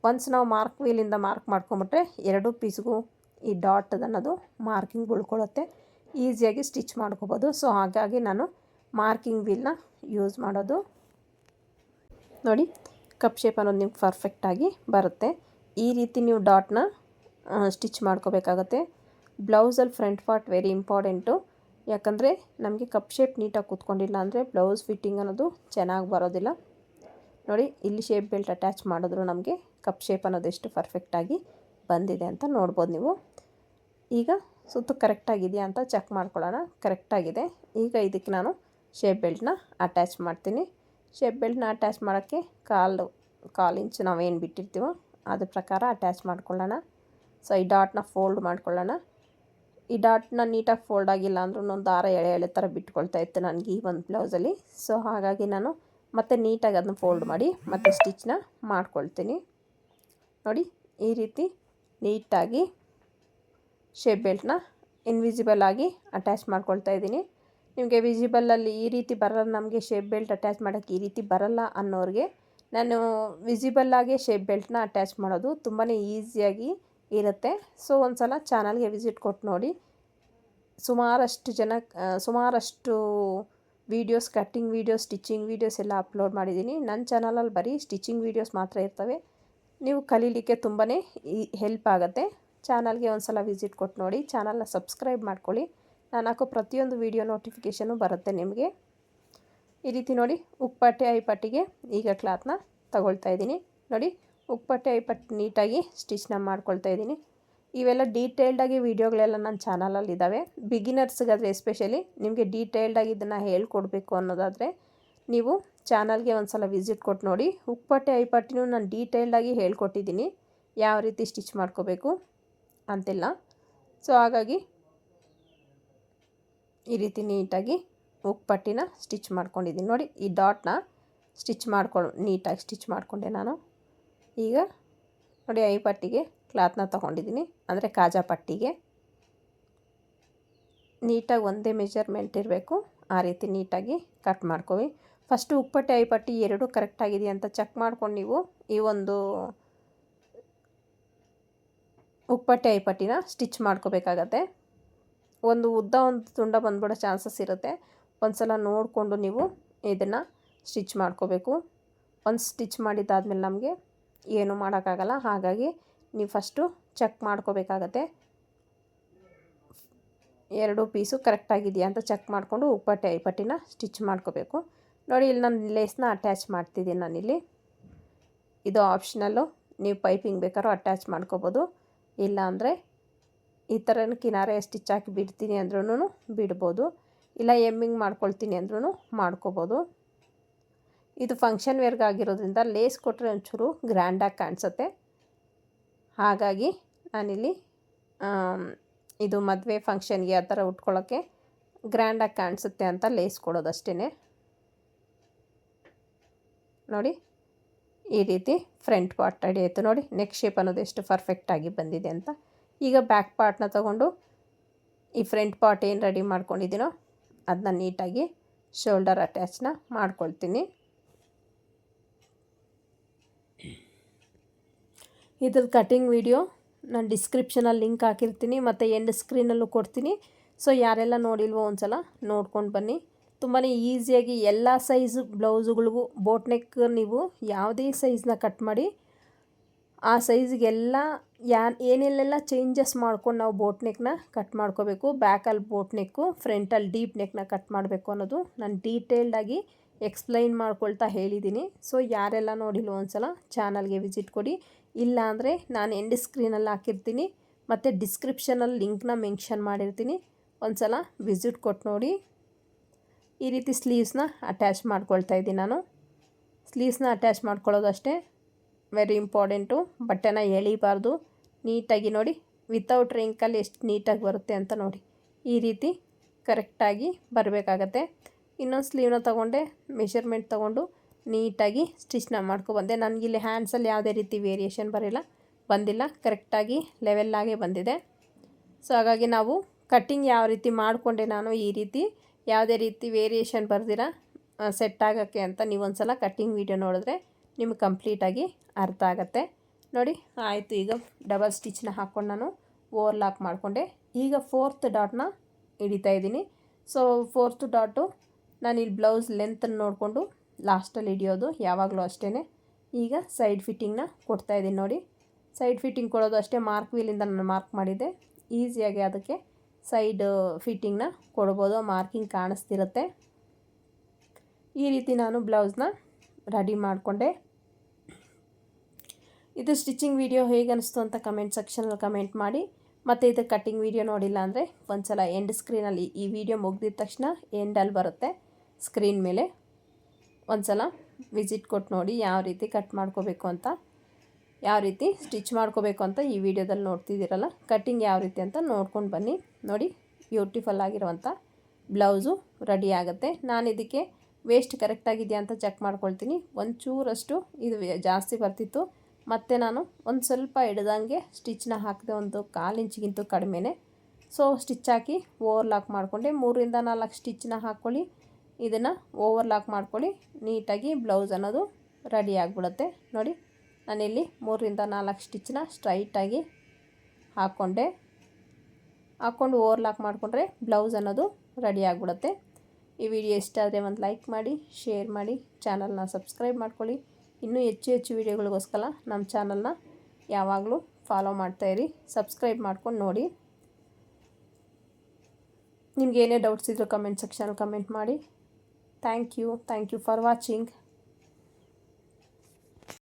ಒನ್ಸ್ ನಾವು ವೀಲಿಂದ ಮಾರ್ಕ್ ಮಾಡ್ಕೊಂಬಿಟ್ರೆ ಎರಡೂ ಪೀಸ್ಗೂ ಈ ಡಾಟ್ ಅನ್ನೋದು ಮಾರ್ಕಿಂಗ್ ಉಳ್ಕೊಳ್ಳುತ್ತೆ, ಈಸಿಯಾಗಿ ಸ್ಟಿಚ್ ಮಾಡ್ಕೋಬೋದು. ಸೊ ಹಾಗಾಗಿ ನಾನು ಮಾರ್ಕಿಂಗ್ ವೀಲ್ನ ಯೂಸ್ ಮಾಡೋದು. ನೋಡಿ ಕಪ್ ಶೇಪ್ ಅನ್ನೋದು ನಿಮ್ಗೆ ಪರ್ಫೆಕ್ಟಾಗಿ ಬರುತ್ತೆ. ಈ ರೀತಿ ನೀವು ಡಾಟ್ನ ಸ್ಟಿಚ್ ಮಾಡ್ಕೋಬೇಕಾಗತ್ತೆ. ಬ್ಲೌಸಲ್ಲಿ ಫ್ರಂಟ್ ಪಾರ್ಟ್ ವೆರಿ ಇಂಪಾರ್ಟೆಂಟು. ಯಾಕಂದರೆ ನಮಗೆ ಕಪ್ ಶೇಪ್ ನೀಟಾಗಿ ಕೂತ್ಕೊಂಡಿಲ್ಲ ಅಂದರೆ ಬ್ಲೌಸ್ ಫಿಟ್ಟಿಂಗ್ ಅನ್ನೋದು ಚೆನ್ನಾಗಿ ಬರೋದಿಲ್ಲ. ನೋಡಿ ಇಲ್ಲಿ ಶೇಪ್ ಬೆಲ್ಟ್ ಅಟ್ಯಾಚ್ ಮಾಡಿದ್ರು ನಮಗೆ ಕಪ್ ಶೇಪ್ ಅನ್ನೋದು ಎಷ್ಟು ಪರ್ಫೆಕ್ಟಾಗಿ ಬಂದಿದೆ ಅಂತ ನೋಡ್ಬೋದು ನೀವು. ಈಗ ಸುತ್ತು ಕರೆಕ್ಟಾಗಿದೆಯಾ ಅಂತ ಚೆಕ್ ಮಾಡ್ಕೊಳ್ಳೋಣ. ಕರೆಕ್ಟಾಗಿದೆ. ಈಗ ಇದಕ್ಕೆ ನಾನು ಶೇಪ್ ಬೆಲ್ಟ್ನ ಅಟ್ಯಾಚ್ ಮಾಡ್ತೀನಿ. ಶೇಪ್ ಬೆಲ್ಟ್ನ ಅಟ್ಯಾಚ್ ಮಾಡೋಕ್ಕೆ ಕಾಲು ಇಂಚು ನಾವೇನು ಬಿಟ್ಟಿರ್ತೀವೋ ಅದ್ರ ಪ್ರಕಾರ ಅಟ್ಯಾಚ್ ಮಾಡ್ಕೊಳ್ಳೋಣ. ಸೊ ಈ ಡಾಟ್ನ ಫೋಲ್ಡ್ ಮಾಡ್ಕೊಳ್ಳೋಣ. ಈ ಡಾಟ್ನ ನೀಟಾಗಿ ಫೋಲ್ಡ್ ಆಗಿಲ್ಲ ಅಂದ್ರೂ ಒಂದು ದಾರ ಎಳೆ ಥರ ಬಿಟ್ಕೊಳ್ತಾ ಇತ್ತು ನನಗೆ ಈ ಒಂದು ಬ್ಲೌಸಲ್ಲಿ. ಸೊ ಹಾಗಾಗಿ ನಾನು ಮತ್ತೆ ನೀಟಾಗಿ ಅದನ್ನ ಫೋಲ್ಡ್ ಮಾಡಿ ಮತ್ತೆ ಸ್ಟಿಚ್ನ ಮಾಡ್ಕೊಳ್ತೀನಿ. ನೋಡಿ ಈ ರೀತಿ ನೀಟಾಗಿ ಶೇಪ್ ಬೆಲ್ಟ್ನ ಇನ್ವಿಸಿಬಲ್ ಆಗಿ ಅಟ್ಯಾಚ್ ಮಾಡ್ಕೊಳ್ತಾ ಇದ್ದೀನಿ. ನಿಮಗೆ ವಿಸಿಬಲಲ್ಲಿ ಈ ರೀತಿ ಬರಲ್ಲ, ನಮಗೆ ಶೇಪ್ ಬೆಲ್ಟ್ ಅಟ್ಯಾಚ್ ಮಾಡೋಕ್ಕೆ ಈ ರೀತಿ ಬರಲ್ಲ ಅನ್ನೋರಿಗೆ ನಾನು ವಿಸಿಬಲ್ಲಾಗಿ ಶೇಪ್ ಬೆಲ್ಟ್ನ ಅಟ್ಯಾಚ್ ಮಾಡೋದು ತುಂಬಾ ಈಸಿಯಾಗಿ ಇರುತ್ತೆ. ಸೊ ಒಂದು ಸಲ ಚಾನಲ್ಗೆ ವಿಸಿಟ್ ಕೊಟ್ಟು ನೋಡಿ. ಸುಮಾರಷ್ಟು videos, cutting videos, stitching videos ಎಲ್ಲ ಅಪ್ಲೋಡ್ ಮಾಡಿದ್ದೀನಿ. ನನ್ನ ಚಾನಲಲ್ಲಿ ಬರೀ ಸ್ಟಿಚಿಂಗ್ ವೀಡಿಯೋಸ್ ಮಾತ್ರ ಇರ್ತವೆ. ನೀವು ಕಲೀಲಿಕ್ಕೆ ತುಂಬಾ ಹೆಲ್ಪ್ ಆಗುತ್ತೆ. ಚಾನಲ್ಗೆ ಒಂದು ಸಲ ವಿಸಿಟ್ ಕೊಟ್ಟು ನೋಡಿ. ಚಾನಲ್ನ ಸಬ್ಸ್ಕ್ರೈಬ್ ಮಾಡ್ಕೊಳ್ಳಿ. ನಾನು ಹಾಕೋ ಪ್ರತಿಯೊಂದು ವೀಡಿಯೋ ನೋಟಿಫಿಕೇಷನು ಬರುತ್ತೆ ನಿಮಗೆ. ಈ ರೀತಿ ನೋಡಿ ಉಕ್ಪಟ್ಟೆ ಐಪಟ್ಟಿಗೆ ಈಗ ಕ್ಲಾತ್ನ ತಗೊಳ್ತಾ ಇದ್ದೀನಿ. ನೋಡಿ ಉಕ್ಪಟ್ಟೆ ಐಪಟ್ಟು ನೀಟಾಗಿ ಸ್ಟಿಚ್ನ ಮಾಡ್ಕೊಳ್ತಾ ಇದ್ದೀನಿ. ಇವೆಲ್ಲ ಡೀಟೇಲ್ಡಾಗಿ ವೀಡಿಯೋಗಳೆಲ್ಲ ನನ್ನ ಚಾನಲಲ್ಲಿ ಇದ್ದಾವೆ. ಬಿಗಿನರ್ಸ್ಗಾದರೆ ಎಸ್ಪೆಷಲಿ ನಿಮಗೆ ಡೀಟೇಲ್ಡಾಗಿ ಇದನ್ನು ಹೇಳ್ಕೊಡ್ಬೇಕು ಅನ್ನೋದಾದರೆ ನೀವು ಚಾನಲ್ಗೆ ಒಂದು ಸಲ ವಿಸಿಟ್ ಕೊಟ್ಟು ನೋಡಿ. ಉಕ್ಪಟ್ಟೆ ಐಪಟ್ಟಿನೂ ನಾನು ಡೀಟೇಲ್ಡಾಗಿ ಹೇಳ್ಕೊಟ್ಟಿದ್ದೀನಿ, ಯಾವ ರೀತಿ ಸ್ಟಿಚ್ ಮಾಡ್ಕೋಬೇಕು ಅಂತೆಲ್ಲ. ಸೊ ಹಾಗಾಗಿ ಈ ರೀತಿ ನೀಟಾಗಿ ಉಕ್ಪಟ್ಟಿನ ಸ್ಟಿಚ್ ಮಾಡ್ಕೊಂಡಿದ್ದೀನಿ. ನೋಡಿ ಈ ಡಾಟ್ನ ನೀಟಾಗಿ ಸ್ಟಿಚ್ ಮಾಡಿಕೊಂಡೆ ನಾನು. ಈಗ ನೋಡಿ ಐಪಟ್ಟಿಗೆ ಕ್ಲಾತ್ನ ತೊಗೊಂಡಿದ್ದೀನಿ, ಅಂದರೆ ಕಾಜಾ ಪಟ್ಟಿಗೆ. ನೀಟಾಗಿ ಒಂದೇ ಮೆಜರ್ಮೆಂಟ್ ಇರಬೇಕು, ಆ ರೀತಿ ನೀಟಾಗಿ ಕಟ್ ಮಾಡ್ಕೊಳ್ಳಿ. ಫಸ್ಟು ಉಕ್ಪಟ್ಟೆ ಐಪಟ್ಟಿ ಎರಡೂ ಕರೆಕ್ಟಾಗಿದೆಯಾ ಅಂತ ಚೆಕ್ ಮಾಡ್ಕೊಂಡು ನೀವು ಈ ಒಂದು ಉಕ್ಪಟ್ಟೆ ಐಪಟ್ಟಿನ ಸ್ಟಿಚ್ ಮಾಡ್ಕೋಬೇಕಾಗತ್ತೆ. ಒಂದು ಉದ್ದ ಒಂದು ತುಂಡ ಬಂದ್ಬಿಡೋ ಚಾನ್ಸಸ್ ಇರುತ್ತೆ. ಒಂದು ಸಲ ನೋಡಿಕೊಂಡು ನೀವು ಇದನ್ನು ಸ್ಟಿಚ್ ಮಾಡ್ಕೋಬೇಕು. ಒಂದು ಸ್ಟಿಚ್ ಮಾಡಿದ್ದಾದಮೇಲೆ ನಮಗೆ ಏನು ಮಾಡೋಕ್ಕಾಗಲ್ಲ. ಹಾಗಾಗಿ ನೀವು ಫಸ್ಟು ಚೆಕ್ ಮಾಡ್ಕೋಬೇಕಾಗತ್ತೆ. ಎರಡೂ ಪೀಸು ಕರೆಕ್ಟಾಗಿದೆಯಾ ಅಂತ ಚೆಕ್ ಮಾಡಿಕೊಂಡು ಉಕ್ಪಟ್ಟೆ ಐಪಟ್ಟಿನ ಸ್ಟಿಚ್ ಮಾಡ್ಕೋಬೇಕು. ನೋಡಿ ಇಲ್ಲಿ ನಾನು ಲೇಸ್ನ ಅಟ್ಯಾಚ್ ಮಾಡ್ತಿದ್ದೀನಿ. ನಾನಿಲ್ಲಿ ಇದು ಆಪ್ಷನಲ್ಲು, ನೀವು ಪೈಪಿಂಗ್ ಬೇಕಾದ್ರೂ ಅಟ್ಯಾಚ್ ಮಾಡ್ಕೋಬೋದು. ಇಲ್ಲ ಅಂದರೆ ಈ ಥರ ಕಿನಾರೆ ಸ್ಟಿಚ್ ಹಾಕಿ ಬಿಡ್ತೀನಿ ಅಂದ್ರೂ ಬಿಡ್ಬೋದು. ಇಲ್ಲ ಎಮ್ಮಿಂಗ್ ಮಾಡ್ಕೊಳ್ತೀನಿ ಅಂದ್ರೂ ಮಾಡ್ಕೋಬೋದು. ಇದು ಫಂಕ್ಷನ್ ವೇರ್ಗೆ ಆಗಿರೋದ್ರಿಂದ ಲೇಸ್ ಕೊಟ್ಟರೆ ಒಂಚೂರು ಗ್ರ್ಯಾಂಡಾಗಿ ಕಾಣಿಸುತ್ತೆ. ಹಾಗಾಗಿ ನಾನಿಲ್ಲಿ ಇದು ಮದುವೆ ಫಂಕ್ಷನ್ಗೆ ಆ ಥರ ಉಟ್ಕೊಳ್ಳೋಕ್ಕೆ ಗ್ರ್ಯಾಂಡಾಗಿ ಕಾಣಿಸುತ್ತೆ ಅಂತ ಲೇಸ್ ಕೊಡೋದಷ್ಟೇ. ನೋಡಿ ಈ ರೀತಿ ಫ್ರಂಟ್ ಪಾರ್ಟ್ ರೆಡಿ ಆಯಿತು. ನೋಡಿ ನೆಕ್ ಶೇಪ್ ಅನ್ನೋದು ಎಷ್ಟು ಪರ್ಫೆಕ್ಟಾಗಿ ಬಂದಿದೆ ಅಂತ. ಈಗ ಬ್ಯಾಕ್ ಪಾರ್ಟ್ನ ತೊಗೊಂಡು ಈ ಫ್ರಂಟ್ ಪಾರ್ಟ್ ಏನು ರೆಡಿ ಮಾಡ್ಕೊಂಡಿದ್ದೀನೋ ಅದನ್ನ ನೀಟಾಗಿ ಶೋಲ್ಡರ್ ಅಟ್ಯಾಚ್ನ ಮಾಡ್ಕೊಳ್ತೀನಿ. ಇದ್ರದ್ದು ಕಟಿಂಗ್ ವಿಡಿಯೋ ನಾನು ಡಿಸ್ಕ್ರಿಪ್ಷನಲ್ಲಿ ಲಿಂಕ್ ಹಾಕಿರ್ತೀನಿ ಮತ್ತು ಎಂಡ್ ಸ್ಕ್ರೀನಲ್ಲೂ ಕೊಡ್ತೀನಿ. ಸೊ ಯಾರೆಲ್ಲ ನೋಡಿಲ್ವೋ ಒಂದು ಸಲ ನೋಡ್ಕೊಂಡು ಬನ್ನಿ. ತುಂಬಾ ಈಸಿಯಾಗಿ ಎಲ್ಲ ಸೈಜು ಬ್ಲೌಸುಗಳಿಗೂ ಬೋಟ್ ನೆಕ್ ನೀವು ಯಾವುದೇ ಸೈಜ್ನ ಕಟ್ ಮಾಡಿ ಆ ಸೈಜ್ಗೆಲ್ಲ ಏನೆಲ್ಲೆಲ್ಲ ಚೇಂಜಸ್ ಮಾಡ್ಕೊಂಡು ನಾವು ಬೋಟ್ ನೆಕ್ನ ಕಟ್ ಮಾಡ್ಕೋಬೇಕು, ಬ್ಯಾಕಲ್ಲಿ ಬೋಟ್ ನೆಕ್ಕು, ಫ್ರಂಟಲ್ಲಿ ಡೀಪ್ ನೆಕ್ನ ಕಟ್ ಮಾಡಬೇಕು ಅನ್ನೋದು ನಾನು ಡೀಟೇಲ್ಡಾಗಿ ಎಕ್ಸ್ಪ್ಲೈನ್ ಮಾಡ್ಕೊಳ್ತಾ ಹೇಳಿದ್ದೀನಿ. ಸೊ ಯಾರೆಲ್ಲ ನೋಡಿಲ್ವೋ ಒಂದು ಸಲ ಚಾನಲ್ಗೆ ವಿಸಿಟ್ ಕೊಡಿ. ಇಲ್ಲ ಅಂದರೆ ನಾನು ಎಂಡ್ ಸ್ಕ್ರೀನಲ್ಲಿ ಹಾಕಿರ್ತೀನಿ ಮತ್ತು ಡಿಸ್ಕ್ರಿಪ್ಷನಲ್ಲಿ ಲಿಂಕ್ನ ಮೆನ್ಷನ್ ಮಾಡಿರ್ತೀನಿ. ಒಂದು ಸಲ ವಿಸಿಟ್ ಕೊಟ್ಟು ನೋಡಿ. ಈ ರೀತಿ ಸ್ಲೀವ್ಸ್ನ ಅಟ್ಯಾಚ್ ಮಾಡ್ಕೊಳ್ತಾ ಇದ್ದೀನಿ ನಾನು. ಸ್ಲೀವ್ಸ್ನ ಅಟ್ಯಾಚ್ ಮಾಡ್ಕೊಳ್ಳೋದಷ್ಟೇ ವೆರಿ ಇಂಪಾರ್ಟೆಂಟು. ಬಟ್ಟೆನ ಎಳಿಬಾರ್ದು. ನೀಟಾಗಿ ನೋಡಿ, ವಿತೌಟ್ ರಿಂಕಲ್ಲಿ ಎಷ್ಟು ನೀಟಾಗಿ ಬರುತ್ತೆ ಅಂತ ನೋಡಿ. ಈ ರೀತಿ ಕರೆಕ್ಟಾಗಿ ಬರಬೇಕಾಗತ್ತೆ. ಇನ್ನೊಂದು ಸ್ಲೀವ್ನ ತೊಗೊಂಡೆ, ಮೆಷರ್ಮೆಂಟ್ ತೊಗೊಂಡು ನೀಟಾಗಿ ಸ್ಟಿಚ್ನ ಮಾಡ್ಕೊಬಂದೆ. ನನಗಿಲ್ಲಿ ಹ್ಯಾಂಡ್ಸಲ್ಲಿ ಯಾವುದೇ ರೀತಿ ವೇರಿಯೇಷನ್ ಬಂದಿಲ್ಲ, ಕರೆಕ್ಟಾಗಿ ಲೆವೆಲ್ಲಾಗೆ ಬಂದಿದೆ. ಸೊ ಹಾಗಾಗಿ ನಾವು ಕಟ್ಟಿಂಗ್ ಯಾವ ರೀತಿ ಮಾಡಿಕೊಂಡೆ ನಾನು ಈ ರೀತಿ ಯಾವುದೇ ರೀತಿ ವೇರಿಯೇಷನ್ ಬರ್ದಿರ ಸೆಟ್ ಆಗೋಕ್ಕೆ ಅಂತ ನೀವು ಒಂದು ಸಲ ಕಟ್ಟಿಂಗ್ ವಿಡಿಯೋ ನೋಡಿದ್ರೆ ನಿಮಗೆ ಕಂಪ್ಲೀಟಾಗಿ ಅರ್ಥ ಆಗುತ್ತೆ. ನೋಡಿ ಆಯಿತು. ಈಗ ಡಬಲ್ ಸ್ಟಿಚ್ನ ಹಾಕ್ಕೊಂಡು ನಾನು ಓವರ್ಲಾಕ್ ಮಾಡಿಕೊಂಡೆ. ಈಗ 4th ಡಾಟ್ನ ಹಿಡಿತಾ ಇದ್ದೀನಿ. ಸೊ 4th ಡಾಟು ನಾನಿಲ್ಲಿ ಬ್ಲೌಸ್ ಲೆಂತನ್ನು ನೋಡಿಕೊಂಡು ಲಾಸ್ಟಲ್ಲಿ ಹಿಡಿಯೋದು ಯಾವಾಗಲೂ ಅಷ್ಟೇ. ಈಗ ಸೈಡ್ ಫಿಟ್ಟಿಂಗ್ನ ಕೊಡ್ತಾಯಿದ್ದೀನಿ ನೋಡಿ. ಸೈಡ್ ಫಿಟ್ಟಿಂಗ್ ಕೊಡೋದು ಅಷ್ಟೇ ಮಾರ್ಕ್ ವೀಲಿಂದ ನಾನು ಮಾರ್ಕ್ ಮಾಡಿದ್ದೆ. ಈಸಿಯಾಗಿ ಅದಕ್ಕೆ ಸೈಡ್ ಫಿಟ್ಟಿಂಗ್ನ ಕೊಡ್ಬೋದು, ಮಾರ್ಕಿಂಗ್ ಕಾಣಿಸ್ತಿರುತ್ತೆ. ಈ ರೀತಿ ನಾನು ಬ್ಲೌಸ್ನ ರೆಡಿ ಮಾಡಿಕೊಂಡೆ. ಇದು ಸ್ಟಿಚಿಂಗ್ ವಿಡಿಯೋ ಹೇಗೆ ಅನಿಸ್ತು ಅಂತ ಕಮೆಂಟ್ ಸೆಕ್ಷನಲ್ಲಿ ಕಮೆಂಟ್ ಮಾಡಿ. ಮತ್ತು ಇದು ಕಟ್ಟಿಂಗ್ ವಿಡಿಯೋ ನೋಡಿಲ್ಲ ಅಂದರೆ ಒಂದು ಸಲ ಎಂಡ್ ಸ್ಕ್ರೀನಲ್ಲಿ ಈ ವಿಡಿಯೋ ಮುಗಿದಿದ ತಕ್ಷಣ ಎಂಡಲ್ಲಿ ಬರುತ್ತೆ ಸ್ಕ್ರೀನ್ ಮೇಲೆ, ಒಂದು ಸಲ ವಿಸಿಟ್ ಕೊಟ್ಟು ನೋಡಿ ಯಾವ ರೀತಿ ಕಟ್ ಮಾಡ್ಕೋಬೇಕು ಅಂತ, ಯಾವ ರೀತಿ ಸ್ಟಿಚ್ ಮಾಡ್ಕೋಬೇಕು ಅಂತ ಈ ವಿಡಿಯೋದಲ್ಲಿ ನೋಡ್ತಿದ್ದೀರಲ್ಲ. ಕಟ್ಟಿಂಗ್ ಯಾವ ರೀತಿ ಅಂತ ನೋಡ್ಕೊಂಡು ಬನ್ನಿ. ನೋಡಿ ಬ್ಯೂಟಿಫುಲ್ ಆಗಿರುವಂಥ ಬ್ಲೌಸು ರೆಡಿ ಆಗುತ್ತೆ. ನಾನು ಇದಕ್ಕೆ ವೇಸ್ಟ್ ಕರೆಕ್ಟಾಗಿದೆಯಾ ಅಂತ ಚೆಕ್ ಮಾಡ್ಕೊಳ್ತೀನಿ. ಒಂಚೂರಷ್ಟು ಇದು ಜಾಸ್ತಿ ಬರ್ತಿತ್ತು, ಮತ್ತು ನಾನು ಒಂದು ಸ್ವಲ್ಪ ಹಿಡ್ದಂಗೆ ಸ್ಟಿಚ್ನ ಹಾಕಿದೆ, ಒಂದು 1/4 ಇಂಚಿಗಿಂತೂ ಕಡಿಮೆನೇ. ಸೊ ಸ್ಟಿಚ್ ಹಾಕಿ ಓವರ್ಲಾಕ್ ಮಾಡಿಕೊಂಡೆ. 3ರಿಂದ 4 ಸ್ಟಿಚ್ನ ಹಾಕ್ಕೊಳ್ಳಿ, ಇದನ್ನು ಓವರ್ಲಾಕ್ ಮಾಡ್ಕೊಳ್ಳಿ. ನೀಟಾಗಿ ಬ್ಲೌಸ್ ಅನ್ನೋದು ರೆಡಿ ಆಗಿಬಿಡುತ್ತೆ. ನೋಡಿ ನಾನಿಲ್ಲಿ 3ರಿಂದ 4 ಸ್ಟಿಚ್ನ ಸ್ಟ್ರೈಟಾಗಿ ಹಾಕ್ಕೊಂಡು ಓವರ್ಲಾಕ್ ಮಾಡಿಕೊಂಡ್ರೆ ಬ್ಲೌಸ್ ಅನ್ನೋದು ರೆಡಿ ಆಗಿಬಿಡುತ್ತೆ. ಈ ವಿಡಿಯೋ ಇಷ್ಟ ಆದರೆ ಒಂದು ಲೈಕ್ ಮಾಡಿ, ಶೇರ್ ಮಾಡಿ, ಚಾನಲ್ನ ಸಬ್ಸ್ಕ್ರೈಬ್ ಮಾಡ್ಕೊಳ್ಳಿ. ಇನ್ನೂ ಹೆಚ್ಚು ವಿಡಿಯೋಗಳಿಗೋಸ್ಕರ ನಮ್ಮ ಚಾನಲ್ನ ಯಾವಾಗಲೂ ಫಾಲೋ ಮಾಡ್ತಾಯಿರಿ, ಸಬ್ಸ್ಕ್ರೈಬ್ ಮಾಡ್ಕೊಂಡು ನೋಡಿ. ನಿಮ್ಗೆ ಏನೇ ಡೌಟ್ಸ್ ಇದ್ದರೂ ಕಮೆಂಟ್ ಸೆಕ್ಷನಲ್ಲಿ ಕಮೆಂಟ್ ಮಾಡಿ. Thank you for watching.